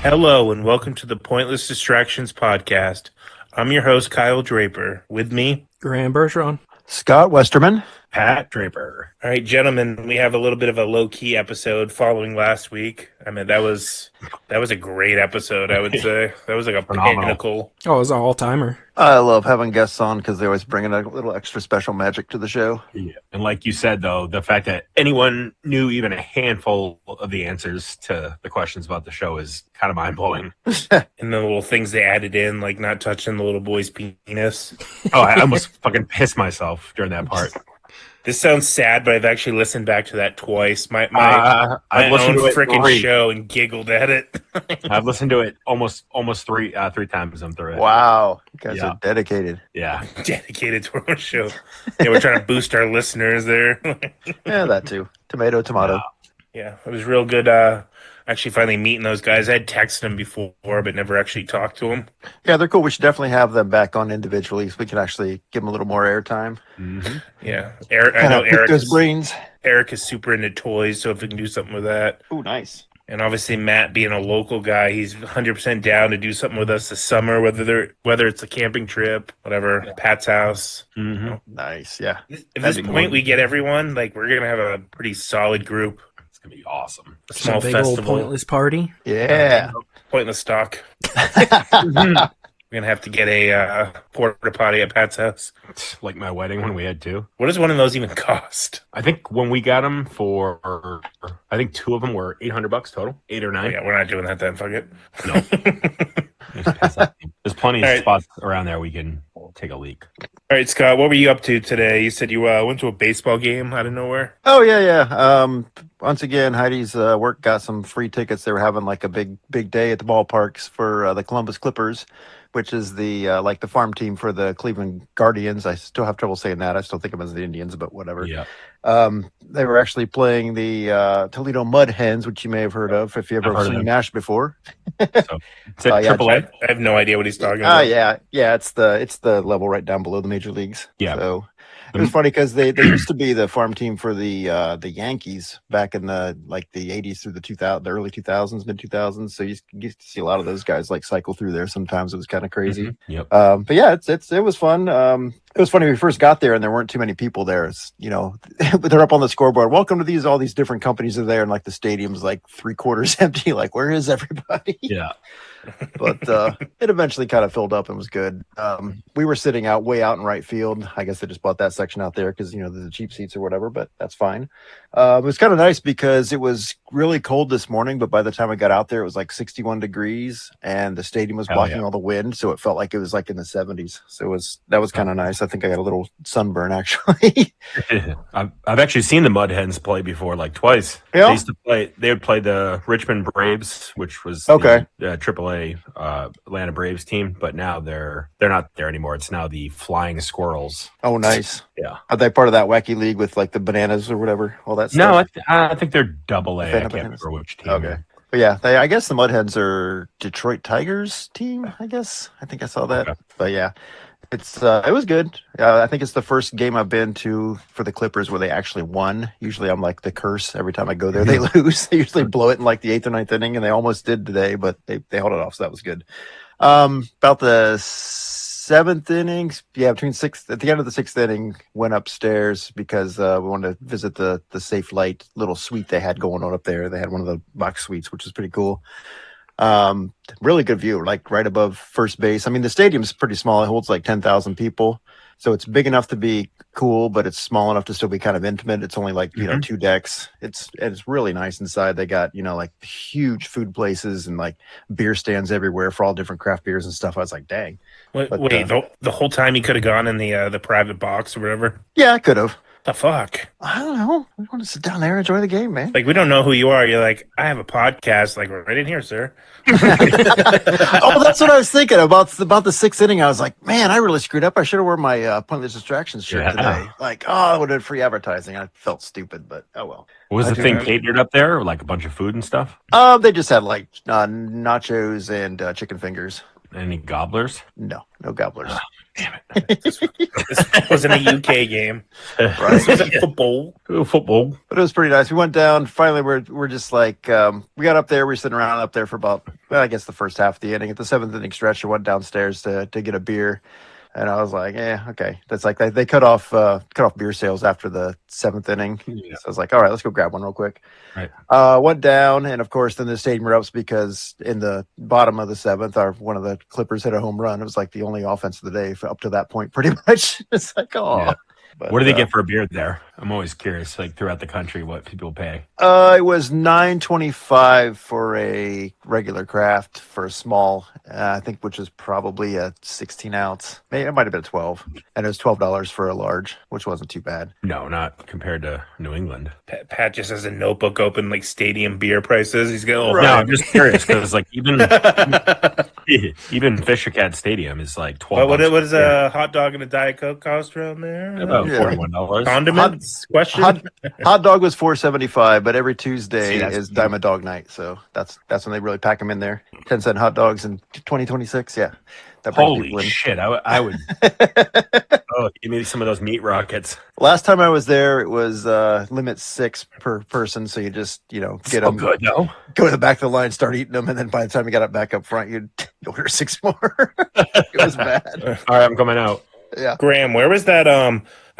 Hello and welcome to the Pointless Distractions podcast. I'm your host, Kyle Draper. With me, Graham Bergeron. Scott Westerman. Pat Draper. all right, gentlemen, we have a little bit of a low-key episode following last week. I mean, that was a great episode, I would say. That was like a Phenomenal. pinnacle. Oh, it was an all-timer. I love having guests on because they always bring in a little extra special magic to the show. Yeah. And like you said, though, the fact that anyone knew even a handful of the answers to the questions about the show is kind of mind-blowing. And the little things they added in, like not touching the little boy's penis. Oh, I almost fucking pissed myself during that part. This sounds sad, but I've actually listened back to that twice. My I've listened own to it freaking three. show and giggled at it. I've listened to it almost three times. I'm through it. Wow. You guys Yeah. are dedicated. Yeah. Dedicated to our own show. Yeah, we're trying to boost our listeners there. Yeah, that too. Tomato. Yeah, it was real good. Actually, finally meeting those guys. I had texted them before, but never actually talked to them. Yeah, they're cool. We should definitely have them back on individually so we can actually give them a little more airtime. Mm-hmm. Yeah, I know Eric. Those brains. Eric is super into toys, so if we can do something with that, Oh, nice. and obviously Matt being a local guy, he's 100% down to do something with us this summer, whether it's a camping trip, whatever, Pat's house. Mm-hmm. Nice. Yeah. At That'd this be point, cool. we get everyone. Like we're gonna have a pretty solid group. It's going to be awesome. A Some small big old festival, pointless party. Yeah. pointless stock. We're gonna have to get a porta potty at Pat's house. Like my wedding when we had two. What does one of those even cost? I think when we got them I think two of them were $800 total, 8 or 9. Oh, yeah, we're not doing that then. Fuck it. No. There's plenty of All right. spots around there we can take a leak. All right, Scott, what were you up to today? You said you went to a baseball game out of nowhere. Oh, yeah. Once again, Heidi's work got some free tickets. They were having like a big day at the ballparks for the Columbus Clippers, which is the like the farm team for the Cleveland Guardians. I still have trouble saying that. I still think of them as the Indians, but whatever. Yeah. They were actually playing the Toledo Mud Hens, which you may have heard of if you've I've ever heard of seen them. MASH before. So it's at Yeah, AAA. I have no idea what he's talking about. Yeah. It's the level right down below the major leagues. Yeah. So it was funny because they used to be the farm team for the Yankees back in the 80s through the early 2000s, mid 2000s. So you get to see a lot of those guys like cycle through there. Sometimes it was kind of crazy. Yep. But yeah, it was fun. It was funny when we first got there and there weren't too many people there. It's, they're up on the scoreboard. Welcome to all these different companies are there, and like the stadium's like 3/4 empty. Like, where is everybody? Yeah. But it eventually kind of filled up and was good. We were sitting way out in right field. I guess they just bought that section out there because there's the cheap seats or whatever, but that's fine. It was kind of nice because it was really cold this morning, but by the time I got out there, it was like 61 degrees and the stadium was Hell blocking yeah. all the wind, so it felt like it was like in the 70s. So that was kind of nice. I think I got a little sunburn actually. I've actually seen the Mud Hens play before, like twice. Yeah? They used to play. They would play the Richmond Braves, which was Okay. the AAA Atlanta Braves team, but now they're not there anymore. It's now the Flying Squirrels. Oh, nice. Yeah. Are they part of that wacky league with like the bananas or whatever? All that stuff? No, I think they're Double A. I Phantom can't Bananas. remember which team. Okay. But yeah, I guess the Mudheads are Detroit Tigers team, I guess. I think I saw that. Okay. But yeah, it was good. I think it's the first game I've been to for the Clippers where they actually won. Usually I'm like the curse. Every time I go there, they lose. They usually blow it in like the 8th or 9th inning, and they almost did today, but they held it off, so that was good. About the 7th innings, at the end of the 6th inning, went upstairs because we wanted to visit the Safe Light little suite they had going on up there. They had one of the box suites, which is pretty cool. Really good view, like right above first base. I mean, the stadium's pretty small. It holds like 10,000 people. So it's big enough to be cool, but it's small enough to still be kind of intimate. It's only like, 2 decks. It's really nice inside. They got, like huge food places and like beer stands everywhere for all different craft beers and stuff. I was like, dang. Wait, But, the whole time you could have gone in the private box or whatever. Yeah, I could have. The fuck? I don't know. We want to sit down there and enjoy the game, man. Like, we don't know who you are. You're like, I have a podcast. Like, right in here, sir. Oh, that's what I was thinking about the 6th inning. I was like, man, I really screwed up. I should have worn my Pointless Distractions shirt Yeah. today. Like, oh, it would have been free advertising. I felt stupid, but oh well. Was I the do thing have- catered up there, or like a bunch of food and stuff? They just had like nachos and chicken fingers. Any gobblers? No gobblers. This wasn't a UK game. Right. This was a football. Football. But it was pretty nice. We went down. Finally, we're just like we got up there. We were sitting around up there for about, well, I guess the first half of the inning. At the seventh inning stretch, I went downstairs to get a beer, and I was like, okay. That's like they cut off beer sales after the seventh inning. Yeah. So I was like, all right, let's go grab one real quick. Right. Went down, and of course, then the stadium erupts because in the bottom of the seventh, one of the Clippers hit a home run. It was like the only offense of the day up to that point, pretty much. It's like, oh. Yeah. But, What do they get for a beer there? I'm always curious, like throughout the country, what people pay. It was $9.25 for a regular craft for a small, I think, which is probably a 16 ounce. Maybe it might have been 12, and it was $12 for a large, which wasn't too bad. No, not compared to New England. Pat just has a notebook open, like stadium beer prices. He's got a little No, I'm just curious because like even Fisher Cat Stadium is like 12. What does Yeah. a hot dog and a Diet Coke cost around there? About Yeah. $41. Condiments? Question? Hot dog was $4.75, but every Tuesday See, that's is Diamond Dog Night, so that's when they really pack them in there. 10-cent hot dogs in 2026, yeah. That brings people Holy in. shit! I would. Oh, give me some of those meat rockets. Last time I was there, it was limit 6 per person, so you just get So them, good, no? go to the back of the line, start eating them, and then by the time you got it back up front, you'd order 6 more. It was bad. All right, I'm coming out. Yeah. Graham, where was that?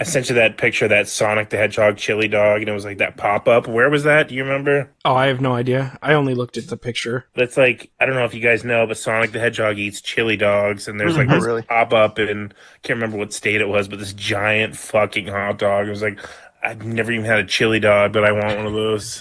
I sent you that picture of that Sonic the Hedgehog chili dog, and it was like that pop up. Where was that? Do you remember? Oh, I have no idea. I only looked at the picture. That's like, I don't know if you guys know, but Sonic the Hedgehog eats chili dogs, and there's like Oh, this really? pop up, and I can't remember what state it was, but this giant fucking hot dog. It was like, I've never even had a chili dog, but I want one of those.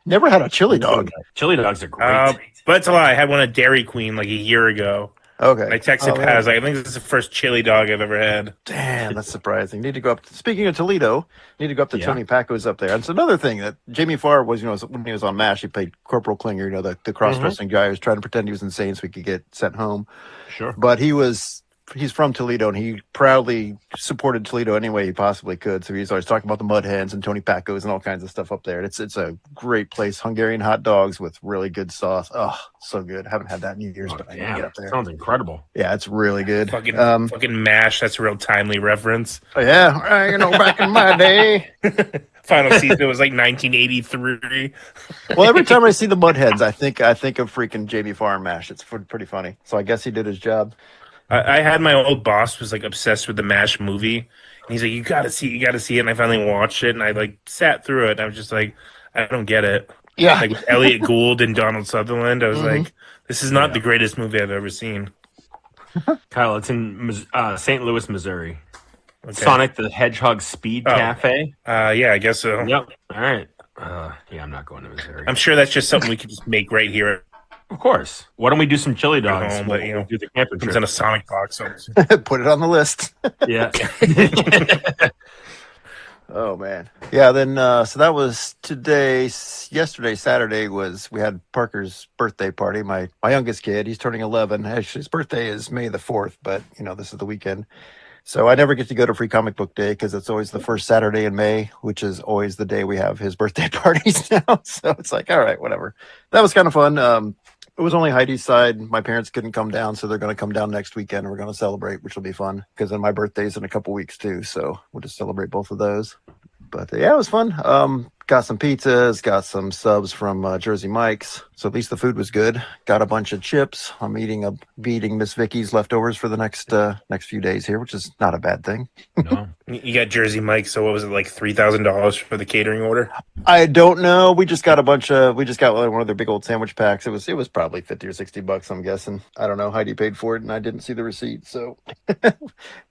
Never had a chili dog. Chili dogs are great. But it's a lie. I had one at Dairy Queen like a year ago. Okay. And I texted Oh, Pat. I was like, I think this is the first chili dog I've ever had. Damn, that's surprising. Need to go up. Speaking of Toledo, need to go up to Yeah. Tony Paco's up there. And it's another thing that Jamie Farr was, when he was on MASH, he played Corporal Klinger, the cross-dressing guy who was trying to pretend he was insane so he could get sent home. Sure. But he's from Toledo, and he proudly supported Toledo any way he possibly could. So he's always talking about the Mud Hens and Tony Paco's and all kinds of stuff up there. It's a great place. Hungarian hot dogs with really good sauce. Oh, so good. Haven't had that in years, but I need to Damn, get up there. sounds incredible. Yeah, it's really good. Fucking Um, fucking MASH. That's a real timely reference. yeah, back in my day. Final season was like 1983. Well, every time I see the Mudheads, I think of freaking Jamie Farr and MASH. It's pretty funny. So I guess he did his job. I had my old boss was like obsessed with the MASH movie, and he's like, you gotta see it. And I finally watched it, and I like sat through it, and I was just like, I don't get it. Yeah. Like with Elliot Gould and Donald Sutherland, I was Mhm. like, this is not the greatest movie I've ever seen. Kyle, it's in St. Louis, Missouri. Okay. Sonic the Hedgehog Speed Oh. Cafe. Yeah, I guess so. Yep. All right. Yeah, I'm not going to Missouri. I'm sure that's just something we could just make right here. Of course. Why don't we do some chili dogs? home, but, We'll do the camping Comes trip. in a Sonic box. So Put it on the list. Yeah. Oh man. Yeah, then so that was today. Yesterday, Saturday, we had Parker's birthday party. My youngest kid, he's turning 11. Actually, his birthday is May the 4th, but this is the weekend. So I never get to go to Free Comic Book Day because it's always the first Saturday in May, which is always the day we have his birthday parties now. So it's like, all right, whatever. That was kind of fun. It was only Heidi's side. My parents couldn't come down, so they're going to come down next weekend. And we're going to celebrate, which will be fun because then my birthday's in a couple weeks too. So we'll just celebrate both of those. But yeah, it was fun. Got some pizzas, got some subs from Jersey Mike's. So at least the food was good. Got a bunch of chips. I'm eating Miss Vicky's leftovers for the next few days here, which is not a bad thing. No. you got Jersey Mike. So what was it, like $3,000 for the catering order? I don't know. We just got one of their big old sandwich packs. It was probably $50 or $60, I'm guessing. I don't know. Heidi paid for it and I didn't see the receipt. So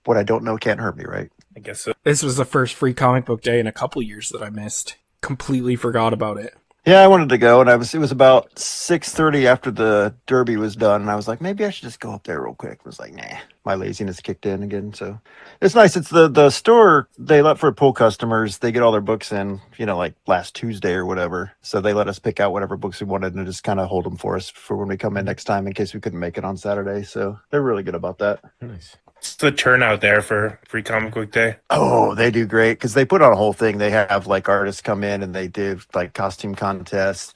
what I don't know can't hurt me, right? I guess so. This was the first Free Comic Book Day in a couple years that I missed. Completely forgot about it. Yeah, I wanted to go, and it was about 6:30 after the Derby was done, and I was like, maybe I should just go up there real quick. I was like, nah, my laziness kicked in again. So it's nice. It's the store they let for pool customers. They get all their books in, like last Tuesday or whatever. So they let us pick out whatever books we wanted and just kind of hold them for us for when we come in next time in case we couldn't make it on Saturday. So they're really good about that. Nice. What's the turnout there for Free Comic Book Day? Oh, they do great because they put on a whole thing. They have like artists come in and they do like costume contests.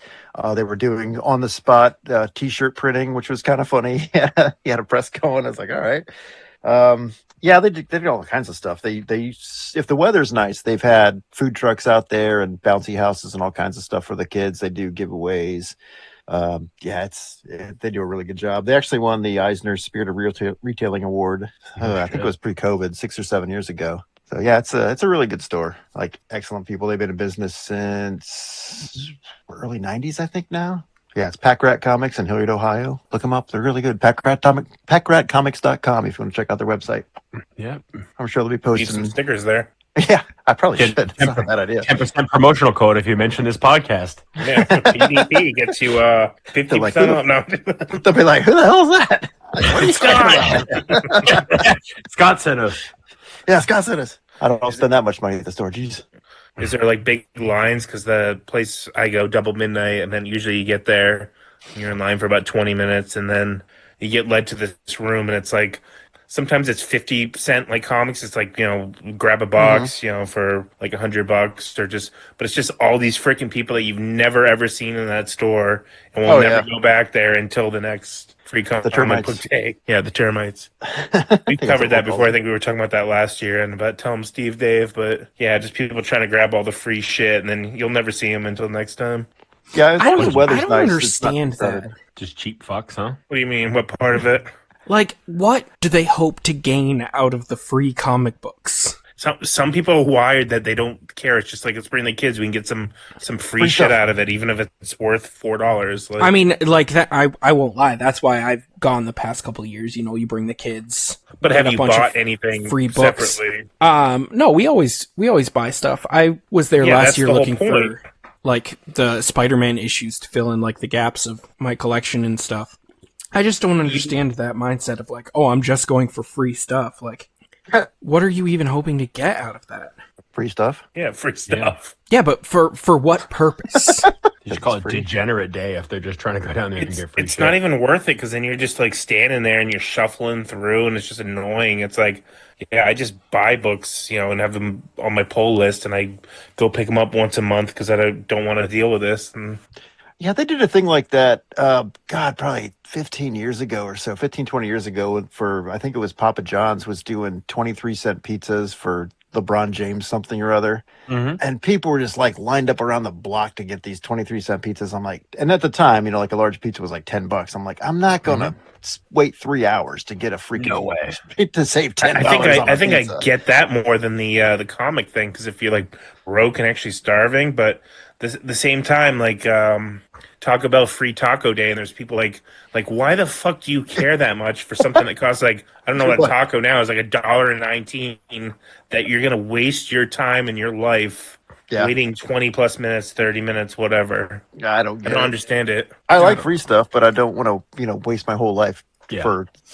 They were doing on the spot T-shirt printing, which was kind of funny. He had a press going. I was like, all right. Yeah, they do all kinds of stuff. They if the weather's nice, they've had food trucks out there and bouncy houses and all kinds of stuff for the kids. They do giveaways. Yeah, they do a really good job. They actually won the Eisner Spirit of Retailing Award. I think it was pre-COVID, 6 or 7 years ago. So yeah, it's a really good store. Like excellent people. They've been in business since early '90s, I think now. Yeah, it's Pack Rat Comics in Hilliard, Ohio. Look them up; they're really good. PackRatComics.com if you want to check out their website. Yeah, I'm sure they'll be Need posting. some stickers there. Yeah, I probably Get should. It's not a bad idea. 10% promotional code if you mention this podcast. Yeah, PDP gets you 50% like, off. No, They'll be like, "Who the hell is that?" Like, what are you talking about? Scott sent us. Yeah, Scott sent us. I don't spend that much money at the store. Jeez. is there like big lines? Because the place I go double midnight, and then usually you get there, and you're in line for about 20 minutes, and then you get led to this room, and it's like sometimes it's 50% like comics. It's like, grab a box, for like $100 or just, but it's just all these freaking people that you've never ever seen in that store, and we'll never go back there until the next free comic book day. Yeah, the termites. We covered that before. I think we were talking about that last year and about Tell 'em Steve Dave, but yeah, just people trying to grab all the free shit, and then you'll never see them until next time. Yeah, as long as the I weather's don't nice, understand it's not that. Just cheap fucks, huh? What do you mean? What part of it? Like, what do they hope to gain out of the free comic books? Some people are wired that they don't care. It's just like, let's bring the kids. We can get some free shit stuff out of it, even if it's worth $4. Like, I mean, like that. I won't lie. That's why I've gone the past couple of years. You bring the kids. but have a you bunch bought of anything free books. separately? No, we always buy stuff. I was there Yeah, last that's year the whole looking point. for like the Spider-Man issues to fill in like the gaps of my collection and stuff. I just don't understand that mindset of like, oh, I'm just going for free stuff. Like, what are you even hoping to get out of that? free stuff. Yeah, free stuff. Yeah, but for what purpose? You should call it Degenerate Day if they're just trying to go down there and get free It's shit. not even worth it, because then you're just like standing there and you're shuffling through, and it's just annoying. It's like, yeah, I just buy books, and have them on my pull list, and I go pick them up once a month because I don't want to deal with this. And Yeah, they did a thing like that, probably 15 years ago or so, 15, 20 years ago, for, I think it was Papa John's was doing 23-cent pizzas for LeBron James something or other. Mm-hmm. And people were just like lined up around the block to get these 23-cent pizzas. I'm like, and at the time, like a large pizza was like $10. I'm like, I'm not going to wait 3 hours to get a freaking No way. to save $10. I think I get that more than the comic thing, because if you're like broke and actually starving, but the same time, like Taco Bell free taco day, and there's people like why the fuck do you care that much for something that costs like, I don't know what a taco now is, like $1.19, that you're gonna waste your time and your life waiting 20 plus minutes, 30 minutes, whatever. I don't understand it. I like free stuff, but I don't want to waste my whole life Yeah.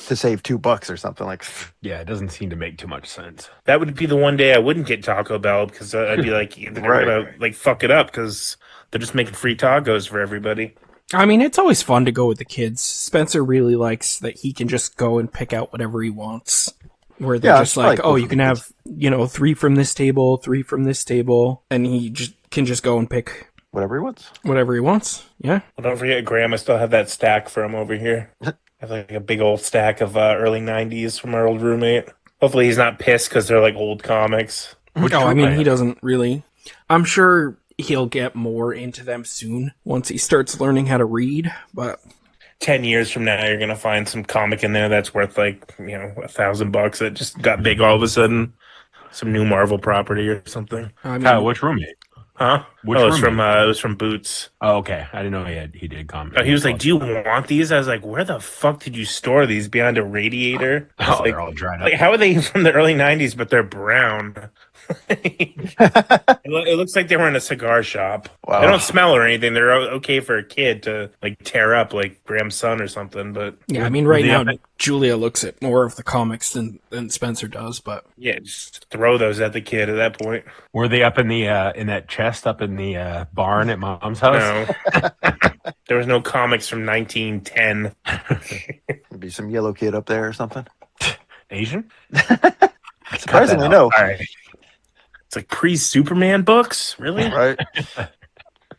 to save $2 or something like. Yeah, it doesn't seem to make too much sense. That would be the one day I wouldn't get Taco Bell, because I'd be like, they're gonna like fuck it up because they're just making free tacos for everybody. I mean, it's always fun to go with the kids. Spencer really likes that he can just go and pick out whatever he wants. Where they're just like, oh, you can have, 3 from this table, 3 from this table, and he can just go and pick Whatever he wants. whatever he wants. Yeah. Well, don't forget, Graham, I still have that stack for him over here. I have like a big old stack of early 90s from our old roommate. Hopefully he's not pissed because they're like old comics. I mean, he doesn't really. I'm sure he'll get more into them soon once he starts learning how to read, but 10 years from now, you're going to find some comic in there that's worth like, $1,000 that just got big all of a sudden. Some new Marvel property or something. I mean, Kyle, which roommate? Huh? Which it was roommate? from Boots. Oh, okay. I didn't know he did comment. He was like, "Do you want these?" I was like, "Where the fuck did you store these? Behind a radiator?" I was Oh, like, they're all dried up. like, how are they from the early 90s, but they're brown? It looks like they were in a cigar shop. Wow. They don't smell or anything. They're okay for a kid to like tear up, like Graham's son or something. But yeah, I mean, right now, the- Julia looks at more of the comics than Spencer does, but yeah, just throw those at the kid at that point. Were they up in the in that chest up in the barn at Mom's house? No, there was no comics from 1910. Maybe some yellow kid up there or something. Asian? Surprisingly, no. All right. It's like pre-Superman books, really? Right?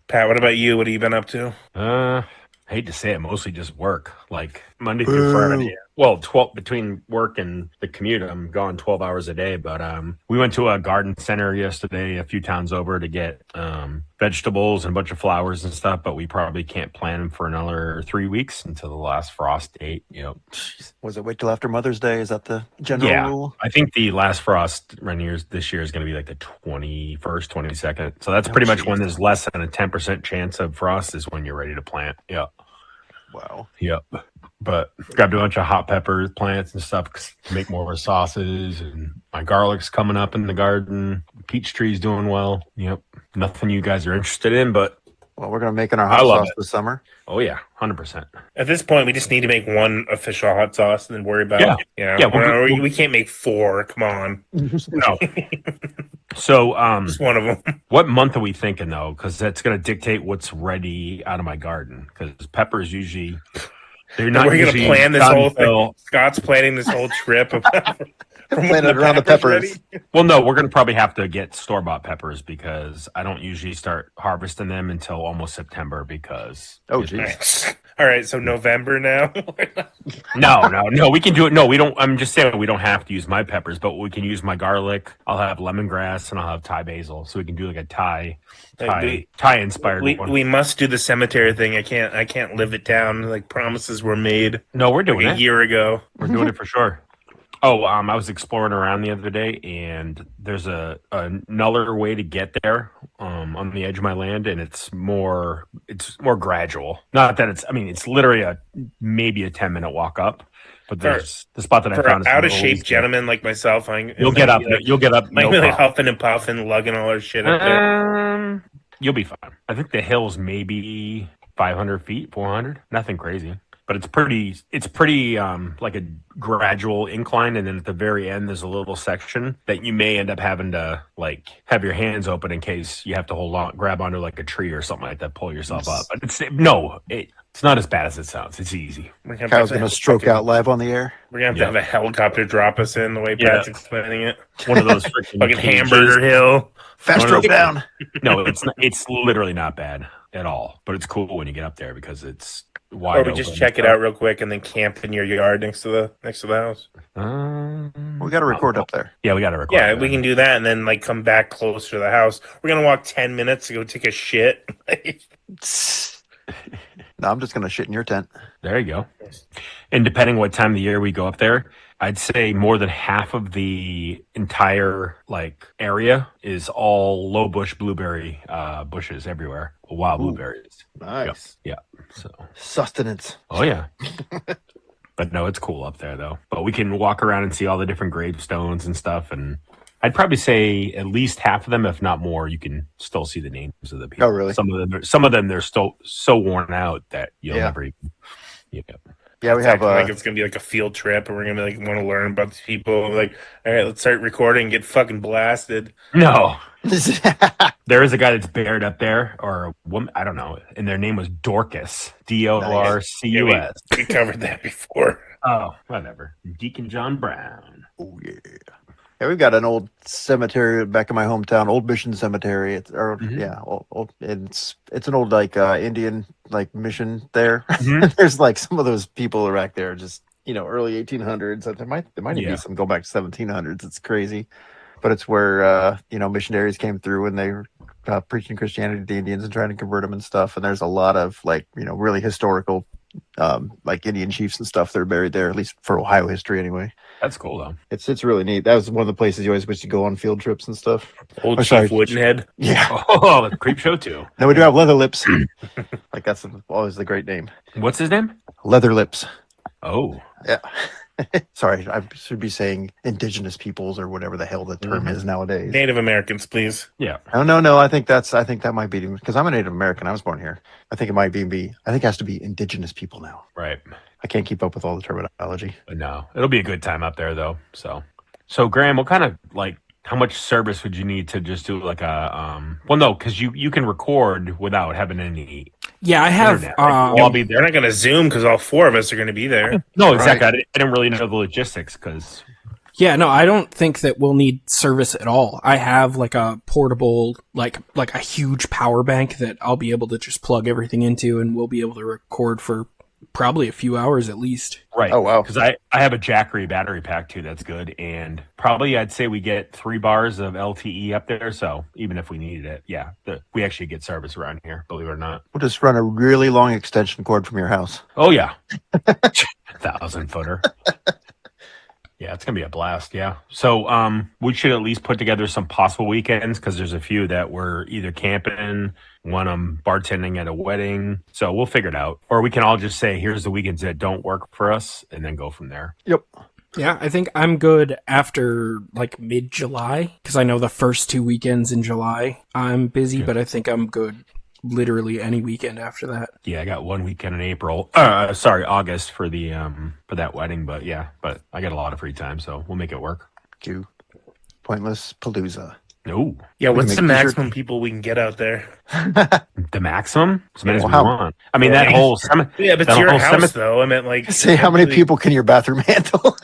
Pat, what about you? What have you been up to? I hate to say it, mostly just work. Like Monday through Friday. Well, 12 between work and the commute, I'm gone 12 hours a day. But we went to a garden center yesterday, a few towns over, to get vegetables and a bunch of flowers and stuff. But we probably can't plant them for another 3 weeks until the last frost date. Was it wait till after Mother's Day? Is that the general rule? I think the last frost this year is going to be like the 21st, 22nd. So that's pretty much when there's less than a 10% chance of frost is when you're ready to plant. Yeah. Wow. Yep. But grabbed a bunch of hot pepper plants and stuff to make more sauces, and my garlic's coming up in the garden. Peach tree's doing well. Yep. Nothing you guys are interested in, but well, we're gonna make our hot sauce this summer. Oh yeah, 100%. At this point, we just need to make one official hot sauce and then worry about it. Yeah. We can't make 4. Come on. No. So, just one of them. What month are we thinking though? Because that's going to dictate what's ready out of my garden. Because peppers usually, they're not. We're going to plan this whole thing. Scott's planning this whole trip. Planning around the peppers. Well, no, we're going to probably have to get store-bought peppers because I don't usually start harvesting them until almost September because. Oh, geez. All right, so November now. No, we can do it. No, we don't. I'm just saying we don't have to use my peppers, but we can use my garlic. I'll have lemongrass and I'll have Thai basil, so we can do like a Thai inspired one. We must do the cemetery thing. I can't live it down. Like promises were made. No, we're doing it a year ago. We're doing it for sure. Oh, I was exploring around the other day, and there's another way to get there on the edge of my land, and it's more gradual. Not that it's literally maybe a 10-minute walk up, but there's the spot that I found. For out of shape gentlemen like myself, you'll get up. You'll get up. Like huffing and puffing, lugging all our shit up there. You'll be fine. I think the hill's maybe 500 feet, 400. Nothing crazy. But it's pretty like a gradual incline, and then at the very end there's a little section that you may end up having to like have your hands open in case you have to grab onto like a tree or something like that, pull yourself up. But it's not as bad as it sounds. It's easy. Kyle's gonna stroke out live on the air. We're gonna have to have a helicopter drop us in the way Pat's explaining it. One of those freaking fucking hamburger hill. Fast stroke down. No, it's literally not bad at all. But it's cool when you get up there because it's wide or open. we just check it out real quick and then camp in your yard next to the house. We got to record up there. Yeah, we got to record. Yeah, we can do that and then like come back closer to the house. We're gonna walk 10 minutes to go take a shit. No, I'm just gonna shit in your tent. There you go. And depending what time of the year we go up there, I'd say more than half of the entire like area is all low bush blueberry bushes everywhere. Wild blueberries. Nice. Yeah. So sustenance. Oh yeah. But no, it's cool up there though. But we can walk around and see all the different gravestones and stuff. And I'd probably say at least half of them, if not more, you can still see the names of the people. Oh, really? Some of them, they're still so worn out that you'll never even. Yeah, we have like it's gonna be like a field trip, and we're gonna like want to learn about these people. Like, all right, let's start recording and get fucking blasted. No, there is a guy that's buried up there, or a woman, I don't know, and their name was Dorcas, Dorcus. Yeah, we covered that before. Oh, whatever. Deacon John Brown. Oh yeah. Yeah, we've got an old cemetery back in my hometown, Old Mission Cemetery. It's old, it's an old like Indian like mission there. Mm-hmm. There's like some of those people are back there, just early 1800s. There might even be some go back to 1700s. It's crazy, but it's where missionaries came through and they were preaching Christianity to the Indians and trying to convert them and stuff. And there's a lot of like really historical like Indian chiefs and stuff that are buried there, at least for Ohio history anyway. That's cool though. It's really neat. That was one of the places you always wish to go on field trips and stuff. Old Chief Woodenhead. Yeah. Oh, the creep show too. No, we do have Leather Lips. Like that's always the great name. What's his name? Leather Lips. Oh. Yeah. Sorry, I should be saying indigenous peoples or whatever the hell the term is nowadays. Native Americans, please. Yeah. Oh no. I think that might be because I'm a Native American. I was born here. I think it might be. I think it has to be indigenous people now. Right. I can't keep up with all the terminology. But no, it'll be a good time up there though. So Graham, what kind of like how much service would you need to just do like a well no, because you can record without having any. Yeah, I have. I'll be there. They're not going to Zoom because all 4 of us are going to be there. No, exactly. Right. I didn't really know the logistics because. Yeah, no, I don't think that we'll need service at all. I have like a portable, like a huge power bank that I'll be able to just plug everything into, and we'll be able to record for Probably a few hours at least. Right. Oh, wow. Because I have a Jackery battery pack too. That's good. And probably I'd say we get 3 bars of LTE up there. So even if we needed it, yeah, we actually get service around here, believe it or not. We'll just run a really long extension cord from your house. Oh, yeah. 1,000-footer. Yeah, it's going to be a blast. Yeah. So we should at least put together some possible weekends because there's a few that we're either camping, one I'm bartending at a wedding. So we'll figure it out. Or we can all just say, here's the weekends that don't work for us and then go from there. Yep. Yeah, I think I'm good after like mid-July because I know the first 2 weekends in July I'm busy, but I think I'm good literally any weekend after that. Yeah, I got 1 weekend in August for the for that wedding, but I got a lot of free time, so we'll make it work. You Pointless Palooza. No. Yeah, what's make the t-shirt- maximum people we can get out there? The maximum? As many as we Wow. want. I mean, Yeah. that whole Yeah, but that it's your whole house, though. I meant, like... Say how many people can your bathroom handle?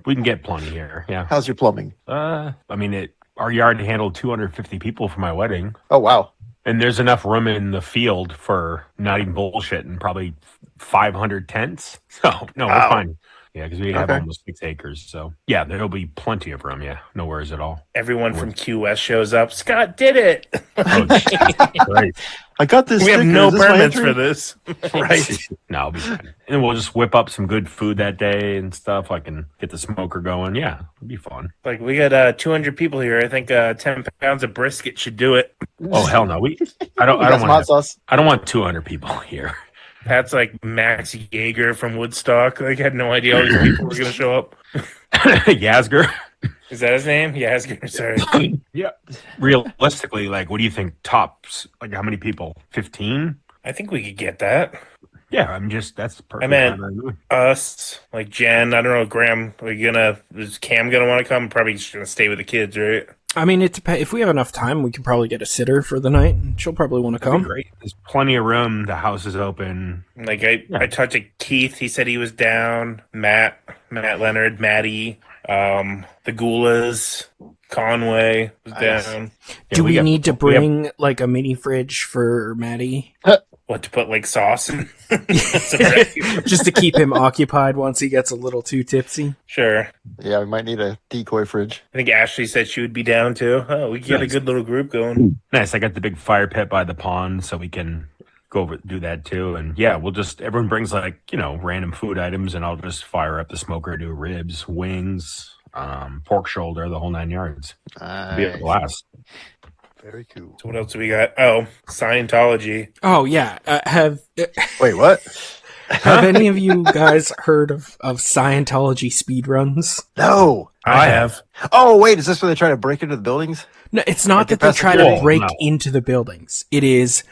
we can get plenty here. Yeah. How's your plumbing? I mean, our yard handled 250 people for my wedding. Oh, wow. And there's enough room in the field for not even bullshit and probably 500 tents. So, no, Wow. we're fine. Yeah, because we have Okay. almost 6 acres. So, yeah, there'll be plenty of room. Yeah, no worries at all. Everyone from Q West shows up. Scott did it! Oh, right. I got this. We have sticker. no Is this my permits entry? for this. Right. No, I'll be fine. And we'll just whip up some good food that day and stuff. I can get the smoker going. Yeah, it'll be fun. Like, we got 200 people here. I think 10 pounds of brisket should do it. Oh, hell no. I We don't got some hot want sauce. I don't want 200 people here. Pat's like Max Yeager from Woodstock. Like, had no idea all these people were going to show up. Yasger. Is that his name? Yasger, sorry. Yeah. Realistically, like, what do you think tops? Like, how many people? 15? I think we could get that. Yeah, I'm just, that's perfect. meant- Us, like Jen, I don't know, Graham, is Cam going to want to come? Probably just going to stay with the kids, right? I mean, it depends. If we have enough time, we can probably get a sitter for the night. She'll probably want to That'd be come. great. There's plenty of room. The house is open. Like, I talked to Keith. He said he was down. Matt Leonard, Maddie, the Goulas, Conway was Nice. down. Yeah, Do we got- need to we have- bring like a mini fridge for Maddie? What, to put, like, sauce in? Just to keep him occupied once he gets a little too tipsy. Sure. Yeah, we might need a decoy fridge. I think Ashley said she would be down, too. Oh, we could get a Nice. good little group going. Nice. I got the big fire pit by the pond, so we can go over do that too. And yeah, everyone brings like, random food items, and I'll just fire up the smoker, do ribs, wings, pork shoulder, the whole 9 yards. It'll be a blast. Very cool. So what else do we got? Oh, Scientology. Oh yeah, have Wait, what? any of you guys heard of Scientology speedruns? No. I have. Oh, wait. Is this where they try to break into the buildings? No, it's not Like that the they try to Pacific- break No. into the buildings. It is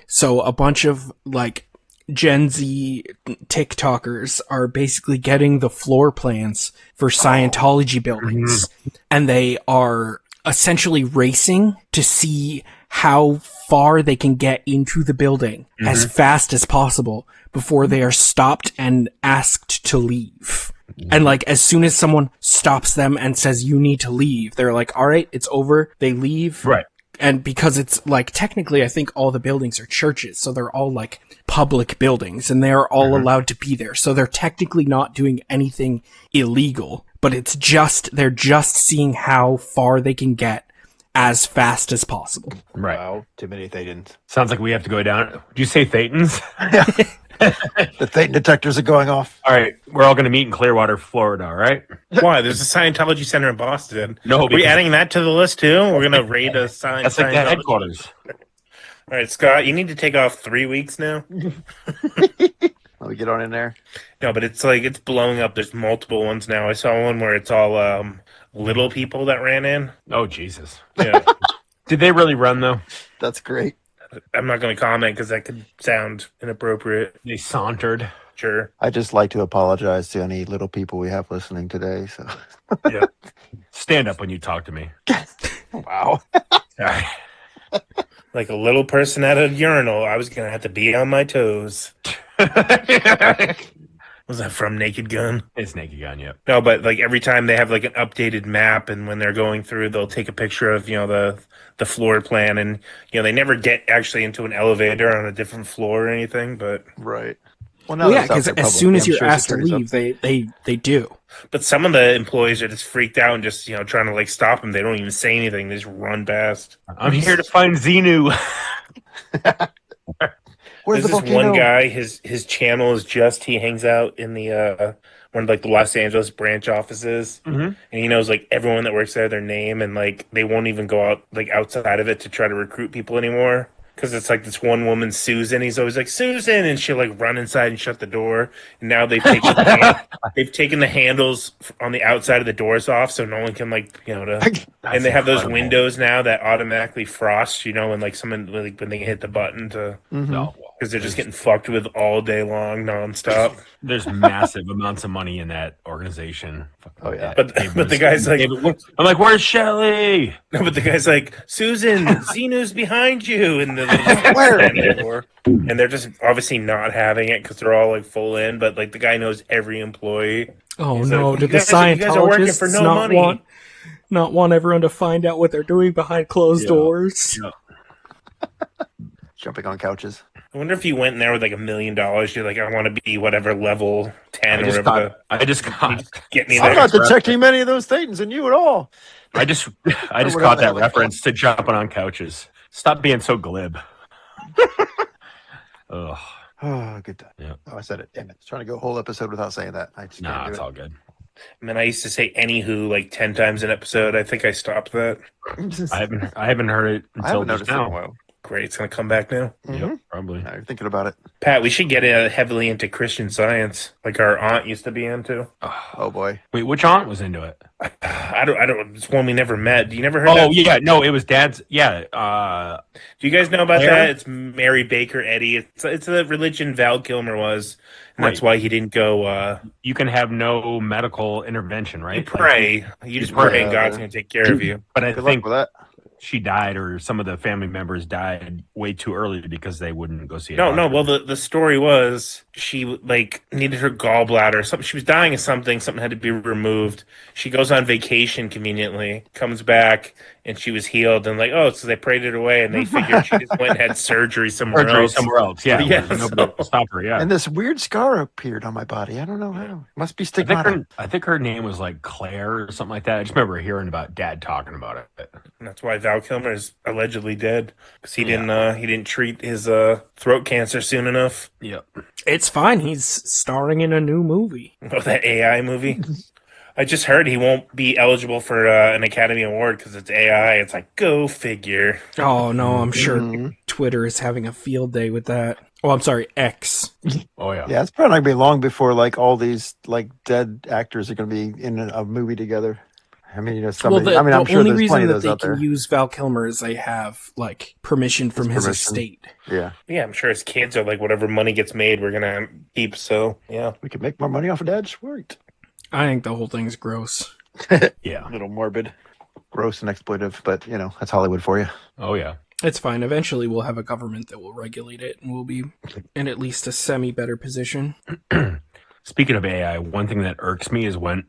so a bunch of like Gen Z TikTokers are basically getting the floor plans for Scientology buildings, and they are essentially racing to see how far they can get into the building as fast as possible before they are stopped and asked to leave. And like, as soon as someone stops them and says, you need to leave, they're like, all right, it's over. They leave. Right. And because it's like, technically, I think all the buildings are churches. So they're all like public buildings and they're all allowed to be there. So they're technically not doing anything illegal, but they're just seeing how far they can get as fast as possible. Right. Wow. Too many Thetans. Sounds like we have to go down. Do you say Thetans? The Thetan detectors are going off. All right. We're all going to meet in Clearwater, Florida. All right. Why? There's a Scientology center in Boston. No, Are we because adding that to the list, too? We're going to raid a that's like the Scientology. headquarters. All right, Scott, you need to take off 3 weeks now. Let me get on in there. No, but it's like, it's blowing up. There's multiple ones now. I saw one where it's all little people that ran in. Oh, Jesus. Yeah. Did they really run, though? That's great. I'm not going to comment because that could sound inappropriate. They sauntered. Sure. I just like to apologize to any little people we have listening today. So, Yeah. Stand up when you talk to me. wow. All right. Like a little person at a urinal, I was going to have to be on my toes. Was that from Naked Gun? It's Naked Gun, yep. No, but like every time they have like an updated map, and when they're going through, they'll take a picture of the floor plan, and they never get actually into an elevator on a different floor or anything. But Right. Well, now Well, yeah, that it's because out there as public, soon as I'm you're sure asked to security's up. leave, they do. But some of the employees are just freaked out and just trying to like stop him. They don't even say anything. They just run past. I'm here to find Xenu. Where's There's the this one volcano? guy. His channel is just he hangs out in the one of like the Los Angeles branch offices, Mm-hmm. and he knows like everyone that works there, their name, and like they won't even go out like outside of it to try to recruit people anymore. Because it's like this one woman, Susan. He's always like Susan, and she'll like run inside and shut the door. And now they've taken the handles on the outside of the doors off, so no one can like and they have those windows now that automatically frost. And like someone like when they hit the button to Mhm. No, because they're just getting fucked with all day long, nonstop. there's massive amounts of money in that organization. Oh, yeah. But the guy's like, I'm like, where's Shelly? no, but the guy's like, Susan, Xenu's behind you, and Where? and they're just obviously not having it because they're all like full in. But like the guy knows every employee. Oh He's no! like, Did the you guys are working Scientologists for no not money. want everyone to find out what they're doing behind closed Yeah. doors? Yeah. Jumping on couches. I wonder if you went in there with like $1 million. You're like, I want to be whatever level 10 I or just whatever. got Get me I'm there. not detecting many of those things in you at all. I just whatever caught the that hell it's reference to jumping on couches. Stop being so glib. Ugh. Oh, good time. Yeah. Oh, I said it. Damn it. I was trying to go a whole episode without saying that. I just Nah, can't do it's it. all good. I mean, I used to say anywho like 10 times an episode. I think I stopped that. I haven't heard it I until haven't just noticed it in a now. while. Great, it's gonna come back now. Mhm. Yep, probably. Now you're thinking about it. Pat, we should get heavily into Christian Science, like our aunt used to be into. Oh boy. Wait, which aunt was into it? I don't. It's one we never met. Do you never heard Oh that? yeah, no, it was Dad's. Yeah, Do you guys know about Claire? that? It's Mary Baker Eddy. It's the religion Val Kilmer was, and that's Right. why he didn't go. you can have no medical intervention, right? You pray. You just pray, and God's gonna take care of you. But I Good think luck with that. she died, or some of the family members died way too early because they wouldn't go see a No, doctor. well, the story was she like needed her gallbladder or something. She was dying of something. Something had to be removed. She goes on vacation conveniently, comes back, and she was healed. And like, oh, so they prayed it away, and they figured she just went and had surgery somewhere Surgery else. somewhere else. Yeah, Yeah, where nobody will stop her. Yeah. And this weird scar appeared on my body. I don't know how. It must be stigmata. I think her name was like Claire or something like that. I just remember hearing about Dad talking about it. And that's why Val Kilmer is allegedly dead because he didn't treat his throat cancer soon enough. Yep. It's fine. He's starring in a new movie. Oh, that AI movie. I just heard he won't be eligible for an Academy Award because it's AI. It's like, go figure. Oh no, I'm sure Mhm. Twitter is having a field day with that. Oh, I'm sorry, X. Oh yeah. Yeah, it's probably not gonna be long before like all these like dead actors are gonna be in a movie together. I mean, somebody. I mean, I'm the sure only there's plenty reason of that those they out can there. use Val Kilmer is they have like permission from his permission. estate. Yeah, Yeah, I'm sure his kids are like, whatever money gets made, we're gonna keep. So yeah, we can make more money off of Dad. Sweet. I think the whole thing's gross. Yeah. A little morbid, gross, and exploitive, but that's Hollywood for you. Oh yeah. It's fine. Eventually, we'll have a government that will regulate it, and we'll be in at least a semi-better position. Speaking of AI, one thing that irks me is when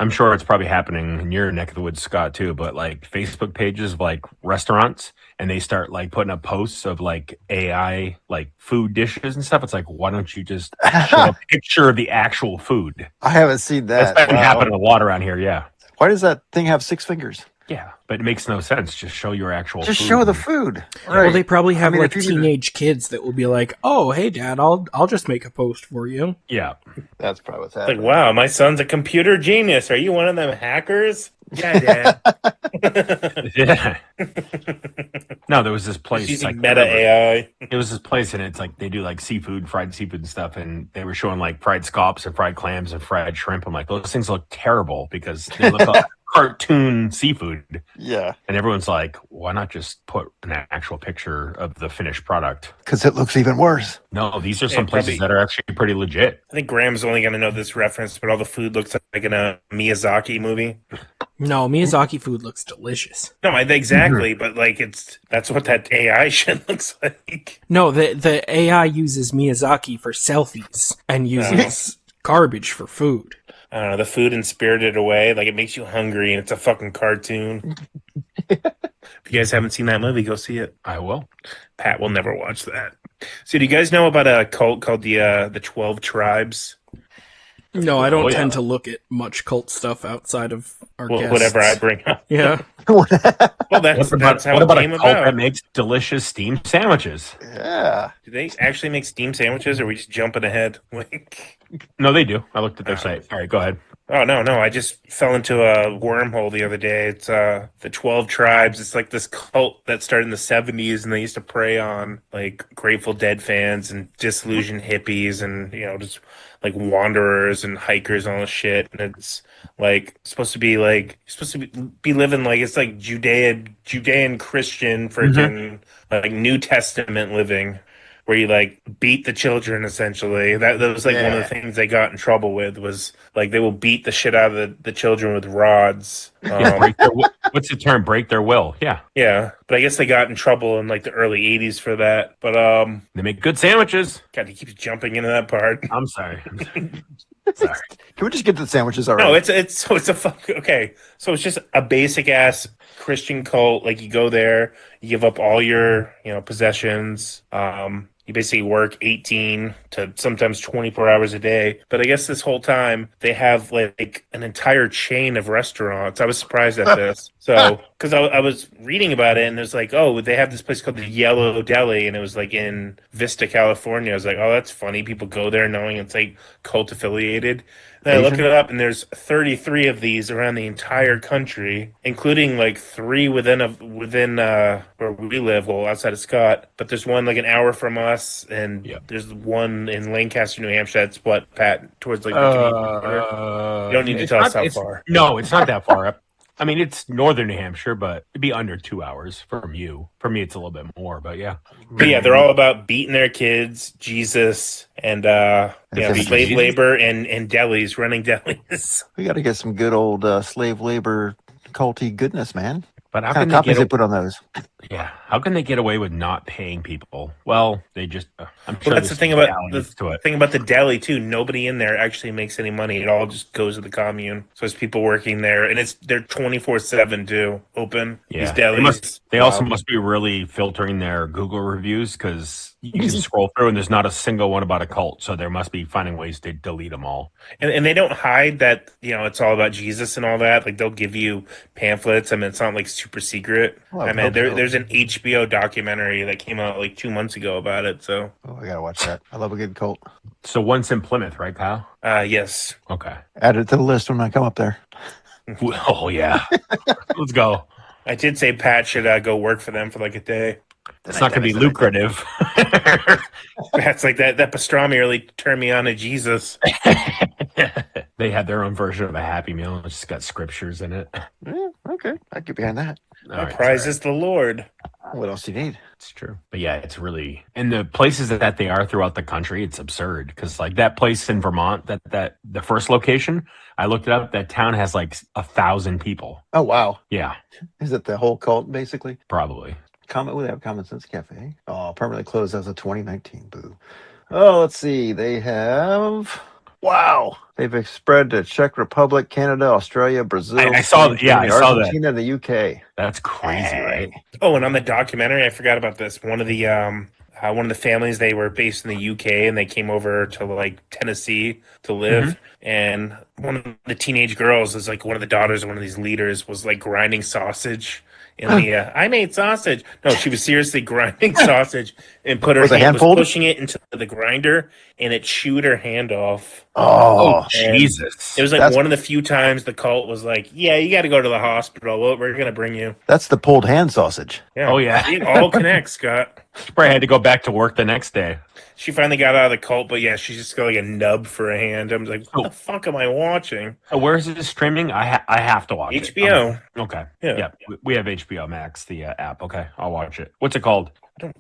I'm sure it's probably happening in your neck of the woods, Scott, too, but like Facebook pages of like restaurants and they start like putting up posts of like AI, like food dishes and stuff. It's like, why don't you just show a picture of the actual food? I haven't seen that. That's been Wow. happening a lot around here. Yeah. Why does that thing have 6 fingers? Yeah. But it makes no sense. Just show your actual Just food. show the food. Well, they probably have I mean, like if you need teenage kids that will be like, "Oh, hey, Dad, I'll just make a post for you." Yeah. That's probably what's like, happening. wow, my son's a computer genius. Are you one of them hackers? Yeah, Dad. Yeah. No, there was this place. He's using like, meta AI. It was this place, and it's like they do like seafood, fried seafood and stuff, and they were showing like fried scallops and fried clams and fried shrimp. I'm like, those things look terrible because they look like cartoon seafood. Yeah, And everyone's like, why not just put an actual picture of the finished product? because it looks even worse. No, these are some Yeah, places probably. that are actually pretty legit. I think Graham's only gonna know this reference, but all the food looks like in a Miyazaki movie. No, Miyazaki food looks delicious. No, exactly, but like that's what that AI shit looks like. No, the AI uses Miyazaki for selfies and uses garbage for food. I don't know, the food in Spirited Away, like it makes you hungry and it's a fucking cartoon. If you guys haven't seen that movie, go see it. I will. Pat will never watch that. So do you guys know about a cult called the 12 Tribes? No, I don't Oh, yeah. tend to look at much cult stuff outside of our guests. Whatever I bring up. Yeah. Well, that's how what it about came a cult that about. makes delicious steamed sandwiches? Yeah. Do they actually make steam sandwiches, or are we just jumping ahead? Like, No, they do. I looked at their site. All right, go ahead. oh no, I just fell into a wormhole the other day. It's the 12 Tribes. It's like this cult that started in the 70s, and they used to prey on like Grateful Dead fans and disillusioned hippies, and just like wanderers and hikers and all this shit. And it's like supposed to be like be living like it's like Judean Christian freaking like New Testament living, where you like beat the children essentially. That was like one of the things they got in trouble with, was like they will beat the shit out of the children with rods. What's the term? Break their will. Yeah. Yeah, but I guess they got in trouble in like the early 80s for that. But They make good sandwiches. God, he keeps jumping into that part. I'm sorry. Sorry. Can we just get to the sandwiches already? No, it's a fuck. Okay, so it's just a basic ass Christian cult. Like you go there, you give up all your possessions. You basically work 18 to sometimes 24 hours a day. But I guess this whole time they have like an entire chain of restaurants. I was surprised at this. So, because I was reading about it and it was like, oh, they have this place called the Yellow Deli, and it was like in Vista, California. I was like, oh, that's funny. People go there knowing it's like cult affiliated. Then I look it up, and there's 33 of these around the entire country, including like 3 within where we live, well, outside of Scott. But there's one like an hour from us, and there's one in Lancaster, New Hampshire. That's what, Pat, towards like the Canadian border. You don't need to tell us how far. No, it's not that far up. I mean, it's northern New Hampshire, but it'd be under 2 hours from you. For me, it's a little bit more, but yeah. But yeah, they're all about beating their kids, Jesus, and slave labor and delis, running delis. We got to get some good old slave labor culty goodness, man. But how What can kind of they copies they put on those? Yeah, how can they get away with not paying people? Well, they just. I'm sure Well, that's the thing about to it. thing about the deli too. Nobody in there actually makes any money. It all just goes to the commune. So it's people working there, and they're 24/7 too, open. Yeah, These delis. they also must be really filtering their Google reviews, because you can scroll through and there's not a single one about a cult. So there must be finding ways to delete them all. And they don't hide that it's all about Jesus and all that. Like they'll give you pamphlets. I mean, it's not like super secret. Well, I mean, there's an HBO documentary that came out like 2 months ago about it. So Oh, I gotta watch that. I love a good cult. So one's in Plymouth, right, Kyle? yes. Okay. Add it to the list when I come up there. Oh yeah. Let's go. I did say Pat should go work for them for like a day. It's not going to be lucrative. Pat's like that pastrami really turned me on to Jesus. They had their own version of a Happy Meal. It's just got scriptures in it. Yeah, okay. I get behind that. My prize is the Lord. What else do you need? It's true. But yeah, it's really, and the places that they are throughout the country, it's absurd. Because like that place in Vermont, that the first location, I looked it up, that town has like 1,000 people. Oh, wow. Yeah, Is it the whole cult, basically? probably. We have Common Sense Cafe. Oh, permanently closed as of 2019. Boo. Oh, let's see. They have... Wow. They've spread to Czech Republic, Canada, Australia, Brazil. I saw that. Yeah, I saw that. Argentina, and the UK. That's crazy, right? Oh, and on the documentary, I forgot about this. One of the families, they were based in the UK and they came over to like Tennessee to live. And one of the teenage girls is like one of the daughters of one of these leaders was like grinding sausage in the I made sausage. No, she was seriously grinding sausage and was pushing it into the grinder, and it chewed her hand off. Oh, Jesus. It was like one of the few times the cult was like, yeah, you got to go to the hospital. We're going to bring you. That's the pulled hand sausage. Yeah. Oh, yeah. It all connects, Scott. She probably had to go back to work the next day. She finally got out of the cult, but yeah, she just got like a nub for a hand. I'm like, what the fuck am I watching? Where is it streaming? I have to watch HBO. it. Okay. Yeah. We have HBO Max, the app. Okay. I'll watch it. What's it called?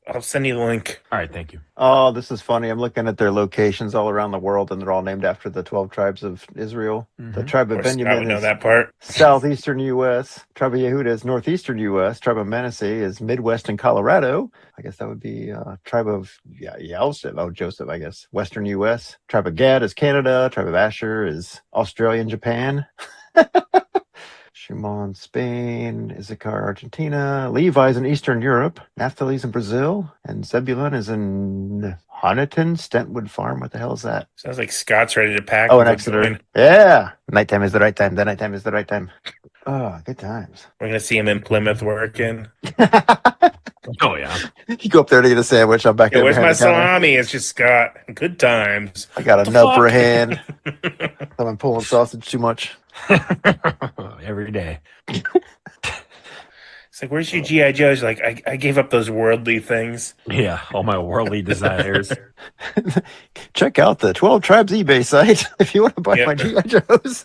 I'll send you the link. All right. Thank you. Oh, this is funny. I'm looking at their locations all around the world, and they're all named after the 12 tribes of Israel. The tribe of Of course, I Benjamin would know is that part. southeastern U.S. Tribe of Yehuda is northeastern U.S. Tribe of Manasseh is Midwest and Colorado. I guess that would be tribe of Joseph, I guess. Western U.S. Tribe of Gad is Canada. Tribe of Asher is Australia and Japan. Shumon, Spain. Issachar, Argentina. Levi's in Eastern Europe. Naphtali's in Brazil. And Zebulun is in Honiton, Stentwood Farm. What the hell is that? Sounds like Scott's ready to pack. Oh, and and go Exeter. join. Yeah. Nighttime is the right time. The nighttime is the right time. Oh, good times. We're gonna see him in Plymouth working. Oh yeah. You go up there to get a sandwich. I'm back Yeah, there. where's behind my the counter. salami? It's just Scott. Good times. I got a The nub for a fuck? hand. I'm pulling sausage too much. Every day. It's like, where's your GI Joe? He's like, I gave up those worldly things. Yeah, all my worldly desires. Check out the 12 Tribes eBay site if you want to buy Yep. my G.I. Joes.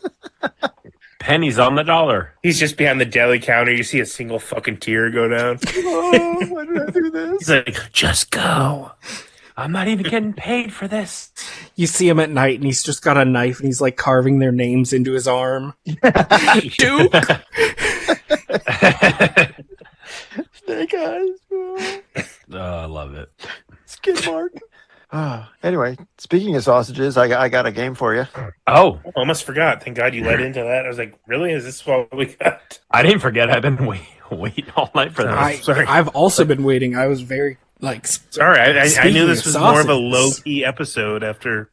Pennies on the dollar. He's just behind the deli counter. You see a single fucking tear go down. Oh, why did I do He's this? like, just go. I'm not even getting paid for this. You see him at night, and he's just got a knife, and he's like carving their names into his arm. Duke. Snake eyes. Oh, I love it. Skid mark. Anyway, speaking of sausages, I got a game for you. Oh, I almost forgot. Thank God you led into that. I was like, really? Is this what we got? I didn't forget. I've been waiting all night for this. Sorry. I've also been waiting. I was very Sorry, I Speaking knew this of was more of a sausages. low-key episode after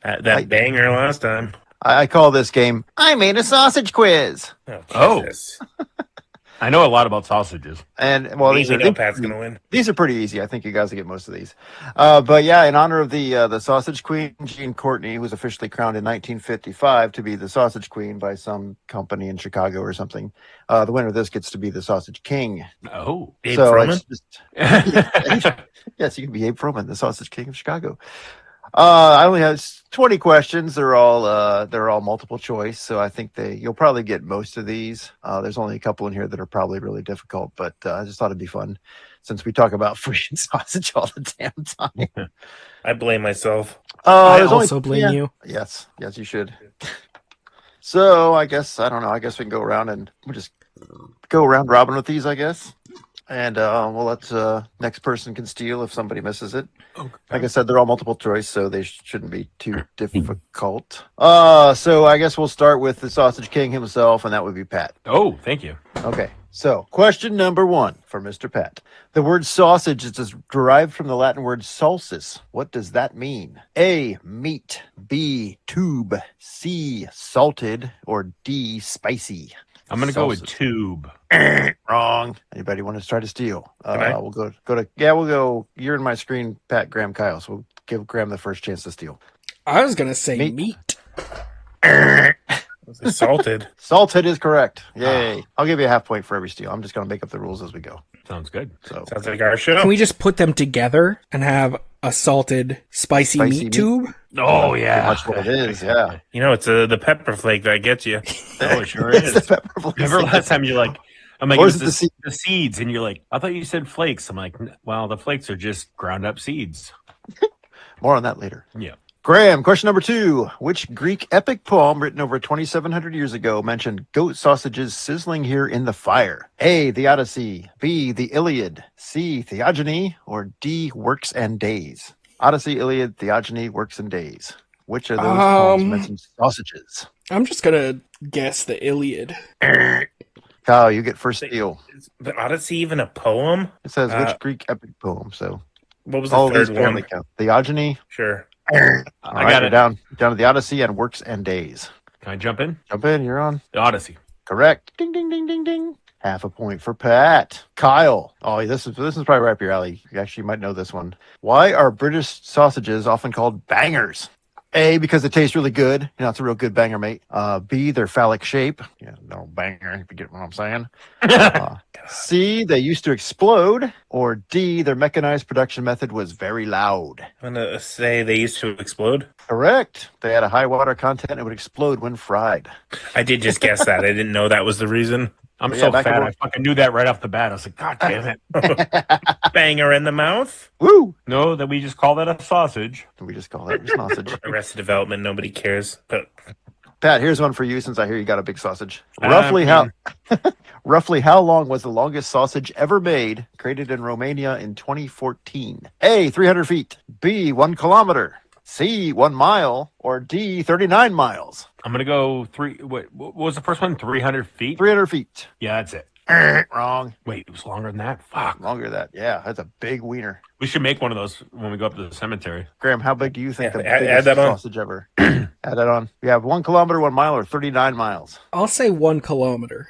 that banger last time. I call this game, I made a sausage quiz. Oh. Jesus. I know a lot about sausages. And, well, We these are, know Pat's going to win. these are pretty easy. I think you guys will get most of these. But yeah, in honor of the sausage queen, Jean Courtney, who was officially crowned in 1955 to be the sausage queen by some company in Chicago or something, the winner of this gets to be the sausage king. Oh. Abe so Froman? it's just, yes, you can be Abe Froman, the sausage king of Chicago. I only have 20 questions. They're all multiple choice, so I think you'll probably get most of these. There's only a couple in here that are probably really difficult, but I just thought it'd be fun since we talk about freaking sausage all the damn time. I blame myself. I there's only- also blame yeah. you. Yes, you should. So I guess I don't know. I guess we can go around and we'll just go round robin with these, I guess. And we'll let next person can steal if somebody misses it. Okay. Like I said, they're all multiple choice, so they shouldn't be too difficult. So I guess we'll start with the Sausage King himself, and that would be Pat. Oh, thank you. Okay, so question number 1 for Mr. Pat. The word sausage is derived from the Latin word salsis. What does that mean? A, meat. B, tube. C, salted. Or D, spicy. I'm going to go with Sausage. tube. Wrong. Anybody want to try to steal? Can I? We'll go to. Yeah, we'll go. You're in my screen, Pat, Graham, Kyle. So we'll give Graham the first chance to steal. I was gonna say Meat. meat. It's salted. Salted is correct. Yay! I'll give you a half point for every steal. I'm just going to make up the rules as we go. Sounds good. So Sounds like our show. Can we just put them together and have a salted spicy Spicy meat meat? tube? Oh, pretty yeah. much what it is. Yeah. You know, it's the pepper flake that gets you. Oh, it sure It's the is. pepper flakes. Remember last time you're like, I'm like, Or it's is it the, the seed? the seeds. And you're like, I thought you said flakes. I'm like, well, the flakes are just ground up seeds. More on that later. Yeah. Graham, question number 2. Which Greek epic poem written over 2,700 years ago mentioned goat sausages sizzling here in the fire? A, the Odyssey. B, the Iliad. C, Theogony. Or D, Works and Days. Odyssey, Iliad, Theogony, Works and Days. Which of those poems mention sausages? I'm just gonna guess the Iliad. Kyle, you get first steal. Is the Odyssey even a poem? It says Uh, which Greek epic poem. So What was the all these third apparently one? count. Theogony. Sure. All I right, got you're it. down to the Odyssey and Works and Days. Can I jump in? Jump in. You're on. The Odyssey. Correct. Ding, ding, ding, ding, ding. Half a point for Pat. Kyle. Oh, this is probably right up your alley. You actually might know this one. Why are British sausages often called bangers? A, because they taste really good. You know, it's a real good banger, mate. B, their phallic shape. Yeah, no banger, if you get what I'm saying. C, they used to explode. Or D, their mechanized production method was very loud. I'm going to say they used to explode. Correct. They had a high water content and would explode when fried. I did just guess that. I didn't know that was the reason. I'm Yeah, so back fat. in- I fucking knew that right off the bat. I was like, God damn it. Banger in the mouth. Woo! No, that we just call that a sausage. We just call that sausage. Arrested Development, nobody cares. But Pat, here's one for you since I hear you got a big sausage. Um, Roughly how long was the longest sausage ever made, created in Romania in 2014? A, 300 feet. B, 1 kilometer. C, 1 mile. Or D, 39 miles. I'm gonna go three. What was the first one? 300 feet. 300 feet. Yeah, that's it. Wrong. Wait, it was longer than that. Fuck. Longer than that. Yeah, that's a big wiener. We should make one of those when we go up to the cemetery. Graham, how big do you think Yeah, the add biggest that on. sausage ever? Add that on. We have 1 kilometer, 1 mile, or 39 miles. I'll say 1 kilometer.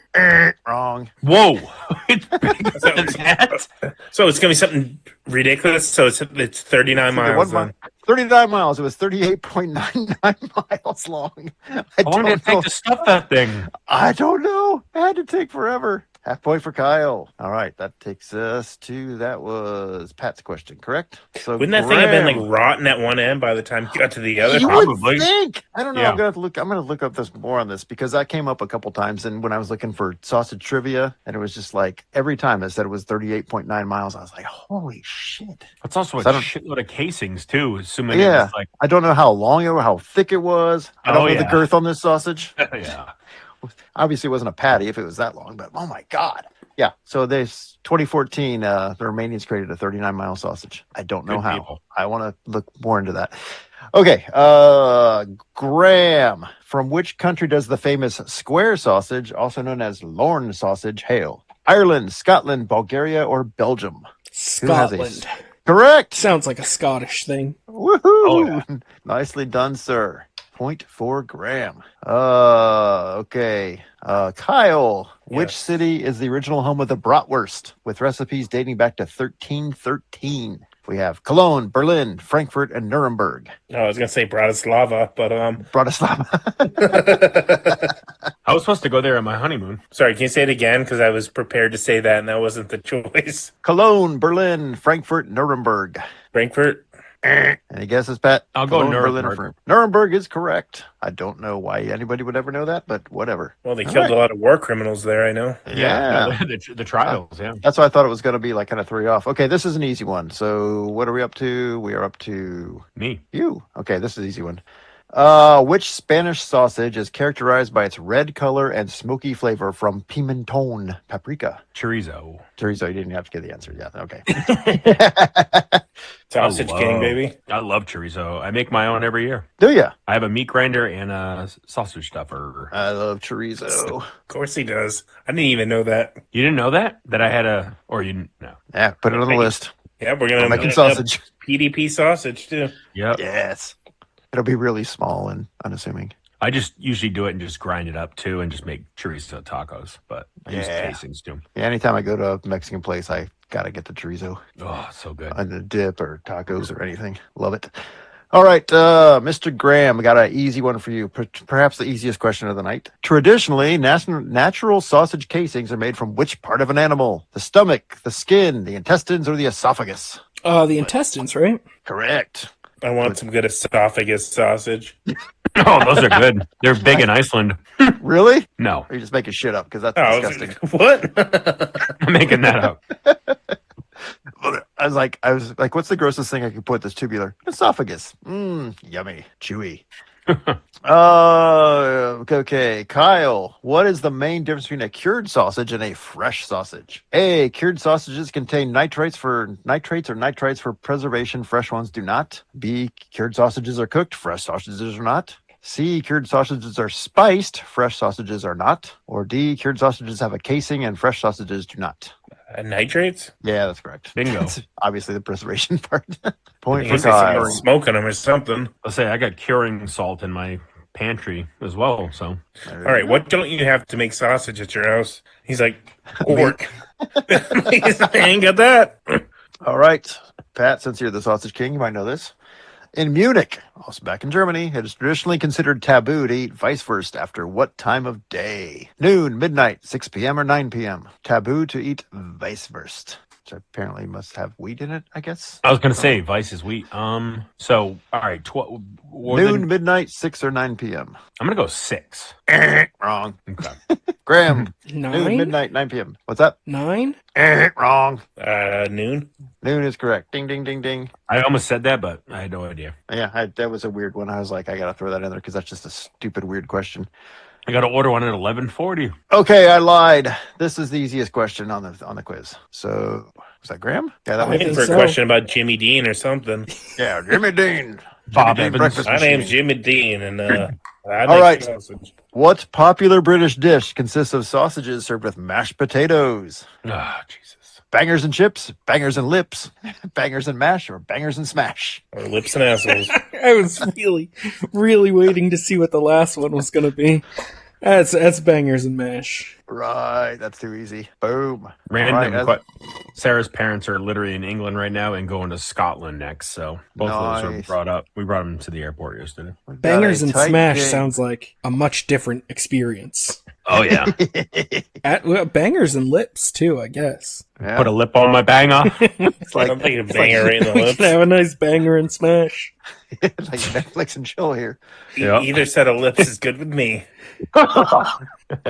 Wrong. Whoa, it's bigger than that. So it's gonna be something ridiculous. So it's 39 See, the miles. 1 mile, 39 miles. It was 38.99 miles long. How long did it take to stuff that thing? I don't know. It had to take forever. Half point for Kyle. All right, that takes us to, that was Pat's question, correct? So Wouldn't that thing have been Graham, like rotten at one end by the time you got to the other? you Probably. would think. I don't know. Yeah. I'm gonna look up this more on this because that came up a couple times, and when I was looking for sausage trivia, and it was just like every time it said it was 38.9 miles, I was like, holy shit! It's also a So I don't- shitload of casings too. Assuming Yeah. it was like, I don't know how long it was, how thick it was. I don't Oh, know the yeah. girth on this sausage. yeah. Obviously, it wasn't a patty if it was that long, but oh my god! Yeah. So this 2014, the Romanians created a 39-mile sausage. I don't know Good how. people. I want to look more into that. Okay, Graham, from which country does the famous square sausage, also known as Lorne sausage, hail? Ireland, Scotland, Bulgaria, or Belgium? Scotland. Correct. Sounds like a Scottish thing. Woohoo! Oh, yeah. Nicely done, sir. Point for Graham. Okay. Kyle, which Yes. city is the original home of the bratwurst, with recipes dating back to 1313? We have Cologne, Berlin, Frankfurt, and Nuremberg. No, I was gonna say Bratislava, but Bratislava. I was supposed to go there on my honeymoon. sorry, can you say it again? Because I was prepared to say that, and that wasn't the choice. Cologne, Berlin, Frankfurt, Nuremberg. Frankfurt. Any guesses, Pat? I'll go Cologne, Berlin, or Nuremberg. Frankfurt? Nuremberg is correct. I don't know why anybody would ever know that, but whatever. Well, they All killed right. a lot of war criminals there. I know. Yeah. No, the trials. Yeah. That's why I thought it was going to be like kind of throw you off. Okay, this is an easy one. So what are we up to? We are up to Me. you. Okay, this is an easy one. Which Spanish sausage is characterized by its red color and smoky flavor from pimenton, paprika? Chorizo. Teresa, you didn't have to get the answer. Yeah, okay. Sausage King, baby. I love chorizo. I make my own every year. Do ya? I have a meat grinder and a sausage stuffer. I love chorizo. Of course he does. I didn't even know that. You didn't know that? That I had a, or you didn't know? Yeah, put it on the list. Yeah, we're gonna I'm making make sausage. PDP sausage too. Yep. Yes. It'll be really small and unassuming. I just usually do it and just grind it up too and just make chorizo tacos. But I use Yeah. casings too. Yeah, anytime I go to a Mexican place, I gotta get the chorizo. Oh, so good. On the dip or tacos or anything. Love it. All right, Mr. Graham, we got an easy one for you. Perhaps the easiest question of the night. Traditionally, natural sausage casings are made from which part of an animal? The stomach, the skin, the intestines, or the esophagus? The intestines, right? Correct. I want some good esophagus sausage. Oh, those are good. They're big in Iceland. Really? No, Or are you just making shit up? Because that's Oh, disgusting. what? I'm making that up. I was like, what's the grossest thing I could put that's tubular? Esophagus. Yummy. Chewy. Okay. Kyle, what is the main difference between a cured sausage and a fresh sausage? A, cured sausages contain nitrates or nitrites for preservation. Fresh ones do not. B, cured sausages are cooked. Fresh sausages are not. C, cured sausages are spiced. Fresh sausages are not. Or D, cured sausages have a casing and fresh sausages do not. Nitrates? Yeah, that's correct. Bingo. It's obviously the preservation part. Point I for guess they started Kyle. smoking them or something. I'll say I got curing salt in my pantry as well. So All right, what don't you have to make sausage at your house? He's like, pork. He's like, I ain't got that. All right, Pat, since you're the sausage king, you might know this. In Munich, also back in Germany, it is traditionally considered taboo to eat Weisswurst after what time of day? Noon, midnight, 6 p.m., or 9 p.m. Taboo to eat Weisswurst, which apparently must have wheat in it, I guess. I was going to say Vice is wheat. So all right, Noon, midnight, 6 or 9 p.m. I'm going to go 6. Wrong. Okay. Graham, noon, 9? midnight, 9 p.m. What's that? 9? Wrong. Noon. Noon is correct. Ding, ding, ding, ding. I almost said that, but I had no idea. Yeah, that was a weird one. I was like, I got to throw that in there because that's just a stupid, weird question. I got to order one at 11:40. Okay, I lied. This is the easiest question on the quiz. So, was that Graham? Yeah, that I was Waiting think for a so. question about Jimmy Dean or something. Yeah, Jimmy Dean. Bob Jimmy Dean Evans. breakfast My machine. name's Jimmy Dean, and That All makes right. sausage. What popular British dish consists of sausages served with mashed potatoes? Ah, Jesus. Bangers and chips, bangers and lips, bangers and mash, or bangers and smash? Or lips and assholes. I was really, really waiting to see what the last one was going to be. That's bangers and mash. Right, that's too easy. Boom. Random. All right, Sarah's parents are literally in England right now and going to Scotland next. So both of those were Nice. brought up. We brought them to the airport yesterday. we've got Bangers a and tight smash game. sounds like a much different experience. Oh yeah. Well, bangers and lips too, I guess. Yeah. Put a lip on my banger. It's like, I'm thinking banger right in the We lips. can have a nice banger and smash. like Netflix and chill here. Yeah. Either set of lips is good with me.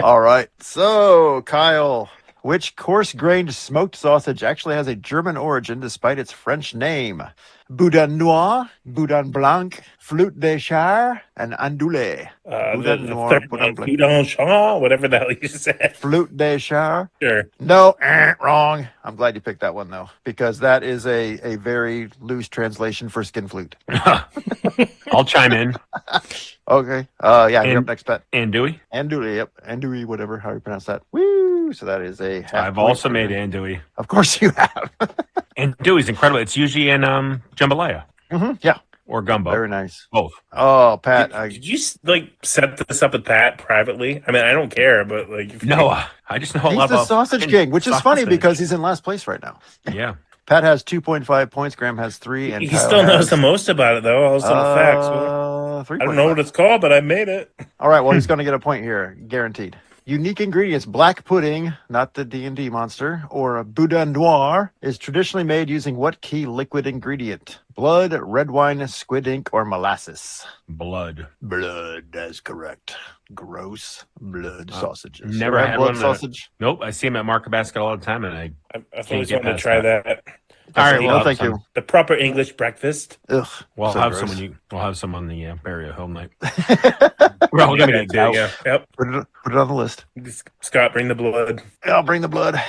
All right. So, Kyle, which coarse-grained smoked sausage actually has a German origin despite its French name? Boudin noir, Boudin blanc, flute de char, and andouille. The Boudin noir, third Boudin one, blanc. Boudin Shaw, whatever the hell you said. Flute de char. Sure. No, wrong. I'm glad you picked that one, though, because that is a very loose translation for skin flute. I'll chime in. Okay. Yeah, you're And- up next, Pat. Andouille. Andouille, yep. Andouille, whatever, how you pronounce that. Woo! So that is a half I've point also for made you. andouille. Of course you have. Andouille's incredible. It's usually in jambalaya Yeah, or gumbo. very nice. Both. Oh, Pat, Did you like set this up with Pat privately? I mean, I don't care, but like, if you- No, I just know a he's lot the about sausage fucking king, which is funny sausage. because he's in last place right now. Yeah. Pat has 2.5 points. Graham has 3, and he Kyle still knows has, the most about it though. All those little facts. 3.5. I don't know what it's called, but I made it. All right, well, he's going to get a point here, guaranteed. Unique ingredients: black pudding, not the D&D monster, or a boudin noir, is traditionally made using what key liquid ingredient? Blood, red wine, squid ink, or molasses? Blood. Blood, that's correct. Gross blood sausages. never Red had blood one that- sausage. Nope. I see him at Market Basket all the time, and I've always get wanted to past try that. that. All right, Okay, we'll no, have thank some. you. The proper English breakfast. Ugh, We'll so have gross. some we'll have some on the Burial Hill night. Yeah, We're all gonna get there you out. go. Yep. Put it on the list. Scott, bring the blood. I'll bring the blood.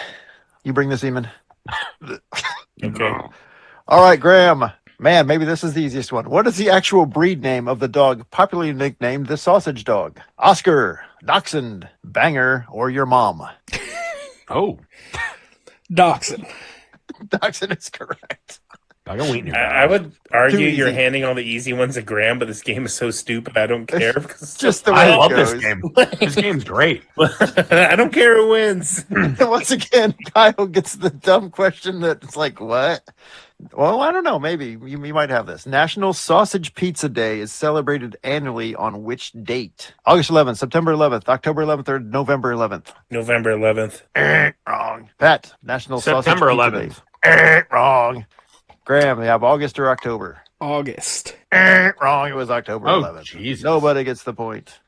You bring the semen. Okay. All right, Graham. Man, maybe this is the easiest one. What is the actual breed name of the dog popularly nicknamed the sausage dog? Oscar, Dachshund, Banger, or your mom? Oh, Dachshund. Dachshund is correct. I got wheat in your I would argue Too you're easy. handing all the easy ones to Graham, but this game is so stupid. I don't care because it's Just the way I it love goes. this game. This game's great. I don't care who wins. Once again, Kyle gets the dumb question that's like, what? Well, I don't know. Maybe you might have this. National Sausage Pizza Day is celebrated annually on which date? August 11th, September 11th, October 11th, or November 11th? November 11th. Wrong. Pat, National September Sausage 11th. Pizza Day. Wrong. Graham, we have August or October? August. Wrong. It was October Oh, 11th. Jesus. Nobody gets the point.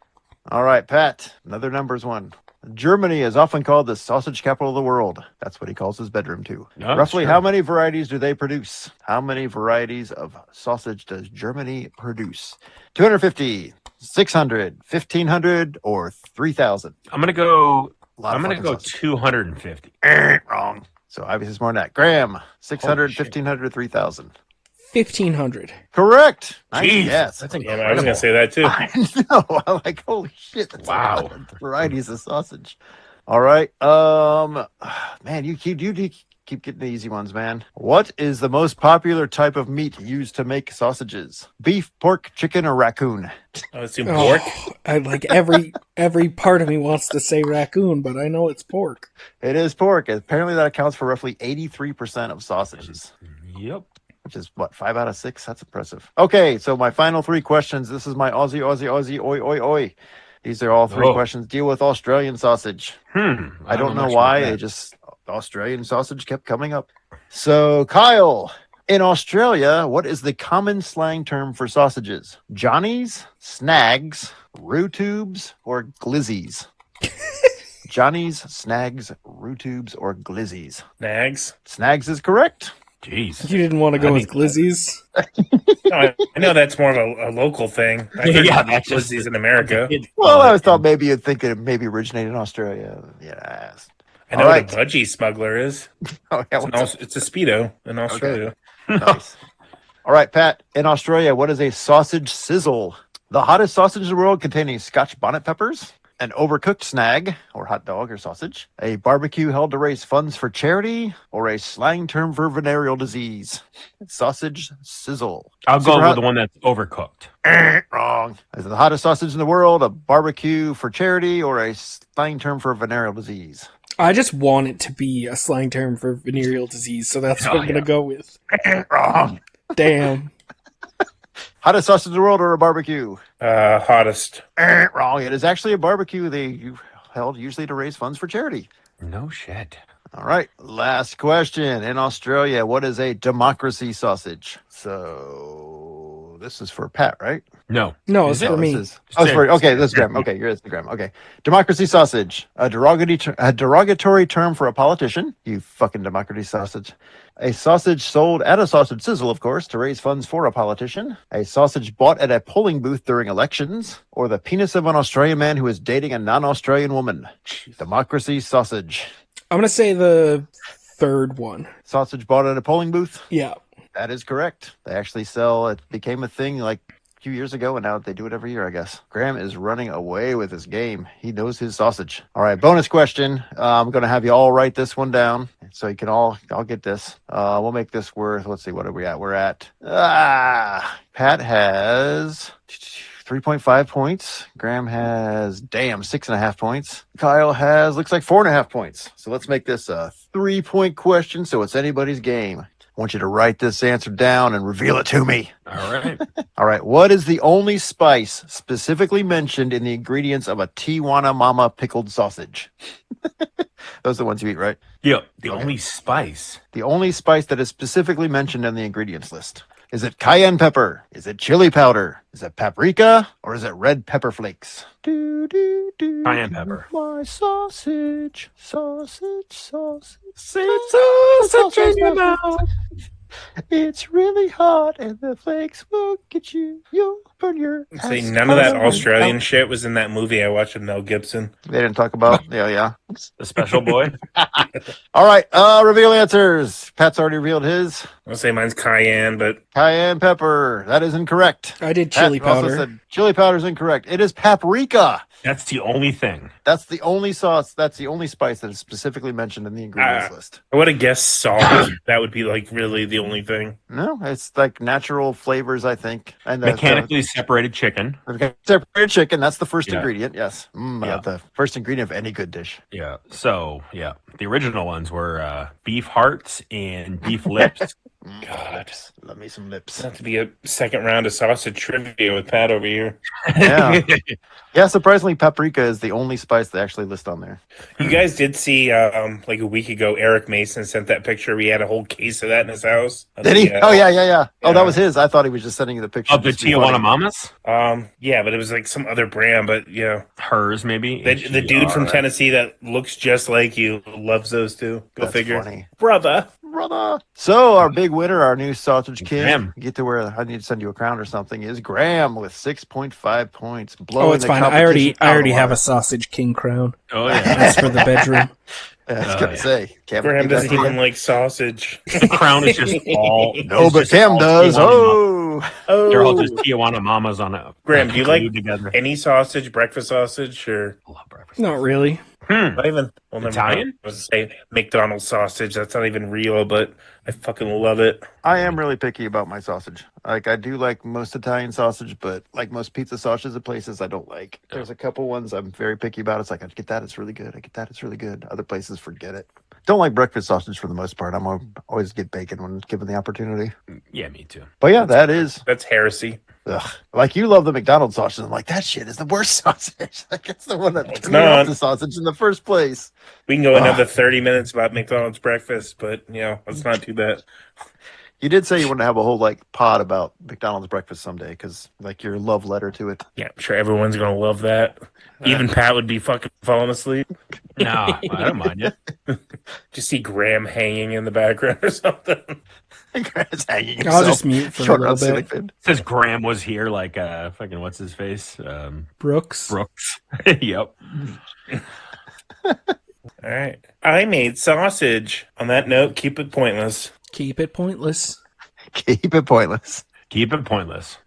All right, Pat, another numbers one. Germany is often called the sausage capital of the world. That's what he calls his bedroom too. Oh, Roughly sure. how many varieties do they produce? How many varieties of sausage does Germany produce? 250, 600, 1,500, or 3,000? I'm gonna go. Lot of I'm gonna fucking go sausage. 250. Wrong. So obviously it's more than that. Graham, 600, Holy shit. 1,500, 3,000. 1,500. Correct. Nice Jeez, guess. that's Yeah, incredible. I was gonna say that too. I know. I'm like, holy shit. That's Wow. a lot of varieties of sausage. All right. Man, you keep getting the easy ones, man. What is the most popular type of meat used to make sausages? Beef, pork, chicken, or raccoon? I assume pork. I like every part of me wants to say raccoon, but I know it's pork. It is pork. Apparently that accounts for roughly 83% of sausages. Yep. Which is what, 5 out of 6? That's impressive. Okay, so my final 3 questions. This is my Aussie, oi, oi, oi. These are all 3 Oh. questions. Deal with Australian sausage. I don't know much why. about They that. just, Australian sausage kept coming up. So, Kyle, in Australia, what is the common slang term for sausages? Johnnies, snags, roux tubes, or glizzies? Johnnies, snags, roux tubes, or glizzies? Nags. Snags is correct. Jeez. You didn't want to go I with glizzies? No, I know that's more of a local thing. I heard Yeah, that's just- Glizzies in America. Well, I thought maybe you'd think it maybe originated in Australia. Yes. I know All what a right. budgie smuggler is. Oh, yeah, It's a speedo in Australia. nice. All right, Pat. In Australia, what is a sausage sizzle? The hottest sausage in the world containing Scotch bonnet peppers, an overcooked snag, or hot dog or sausage, a barbecue held to raise funds for charity, or a slang term for venereal disease. Sausage sizzle. I'll Super go hot- with the one that's overcooked. Wrong. Is it the hottest sausage in the world, a barbecue for charity, or a slang term for venereal disease? I just want it to be a slang term for venereal disease, so that's what Oh, I'm going to yeah. go with. Wrong. Damn. Hottest sausage in the world or a barbecue? Hottest. Wrong. It is actually a barbecue they held usually to raise funds for charity. No shit. All right. Last question. In Australia, what is a democracy sausage? So this is for Pat, right? No. No, it's Is for it? me. This is, oh, it's for, okay, this is Graham. Okay, you're Graham. Okay. Democracy sausage. A derogatory term for a politician. You fucking democracy sausage. A sausage sold at a sausage sizzle, of course, to raise funds for a politician. A sausage bought at a polling booth during elections. Or the penis of an Australian man who is dating a non-Australian woman. Democracy sausage. I'm going to say the third one. Sausage bought at a polling booth. Yeah. That is correct. They actually sell, it became a thing like a few years ago, and now they do it every year, I guess. Graham is running away with his game. He knows his sausage. All right, bonus question. I'm going to have you all write this one down so you can all get this. We'll make this worth, let's see, what are we at? We're at, Pat has 3.5 points. Graham has, 6.5 points. Kyle has, looks like 4.5 points. So let's make this a 3-point question, so it's anybody's game. I want you to write this answer down and reveal it to me. All right. All right. What is the only spice specifically mentioned in the ingredients of a Tijuana Mama pickled sausage? Those are the ones you eat, right? Yep. The Okay. only spice. The only spice that is specifically mentioned in the ingredients list. Is it cayenne pepper? Is it chili powder? Is it paprika? Or is it red pepper flakes? Cayenne pepper. My sausage, sausage, sausage. Sausage in your mouth. It's really hot and the flakes will get you. You'll burn your See, ass none of that out. Australian shit was in that movie I watched with Mel Gibson. They didn't talk about, yeah. The special boy. All right, reveal answers. Pat's already revealed his. I'll say mine's cayenne, but Cayenne pepper. That is incorrect. I did Pat chili also powder. said chili powder is incorrect. It is paprika. That's the only thing. That's the only sauce. That's the only spice that is specifically mentioned in the ingredients list. I would have guessed salt. That would be like really the only thing. No, it's like natural flavors, I think. And Mechanically separated chicken. separated chicken. That's the first Yeah. ingredient. Yes, Yeah. the first ingredient of any good dish. Yeah. So, yeah. The original ones were beef hearts and beef lips. God. Love me some lips. Not to be a second round of sausage trivia with Pat over here. Yeah. Yeah, surprisingly, paprika is the only spice they actually list on there. You guys did see like a week ago, Eric Mason sent that picture. We had a whole case of that in his house. Did he? Oh, yeah. Oh, Yeah. that was his. I thought he was just sending you the picture. Of the just to be Tijuana funny. Mamas? Yeah, but it was like some other brand. But yeah, Hers, maybe. the dude from HGR. Tennessee that looks just like you loves those two. Go That's figure, funny. brother. Brother. So our big winner, our new sausage king, Graham. get to where I need to send you a crown or something, is Graham with 6.5 points. Blowing Oh, it's the fine. I competition already out of have a the sausage king crown. Oh, yeah. That's for the bedroom. water. I was Oh, gonna yeah. say, Cam, Graham give that doesn't to even you. like sausage. The crown is just all. No, it's but just Cam all does. Tijuana Mamas. Oh, They're all just Tijuana Mamas on a. Graham, do you like glued together? any sausage, breakfast sausage, or I love breakfast. Not really. not even? Well, never Italian? mind. I was gonna say McDonald's sausage. That's not even real, but I fucking love it. I am really picky about my sausage. Like I do like most Italian sausage, but like most pizza sausages at places, I don't like. There's a couple ones I'm very picky about. It's like I get that, it's really good. I get that, it's really good. Other places, forget it. Don't like breakfast sausage for the most part. Always get bacon when given the opportunity. Yeah, me too. But yeah, that is. That's heresy. Ugh. Like you love the McDonald's sausage. I'm like, that shit is the worst sausage. Like it's the one that It's turned me off not. the sausage in the first place. We can go Ah. another 30 minutes about McDonald's breakfast, but let's not do that. You did say you want to have a whole like pod about McDonald's breakfast someday because like your love letter to it. Yeah, I'm sure everyone's gonna love that. Even Pat would be fucking falling asleep. No, I don't mind it. Just see Graham hanging in the background or something. It's hanging I'll himself, just mute for a short little on ceiling bit. fan. It says Graham was here, like fucking what's his face? Brooks. Brooks. Yep. All right. I made sausage. On that note, keep it pointless. Keep it pointless. Keep it pointless. Keep it pointless.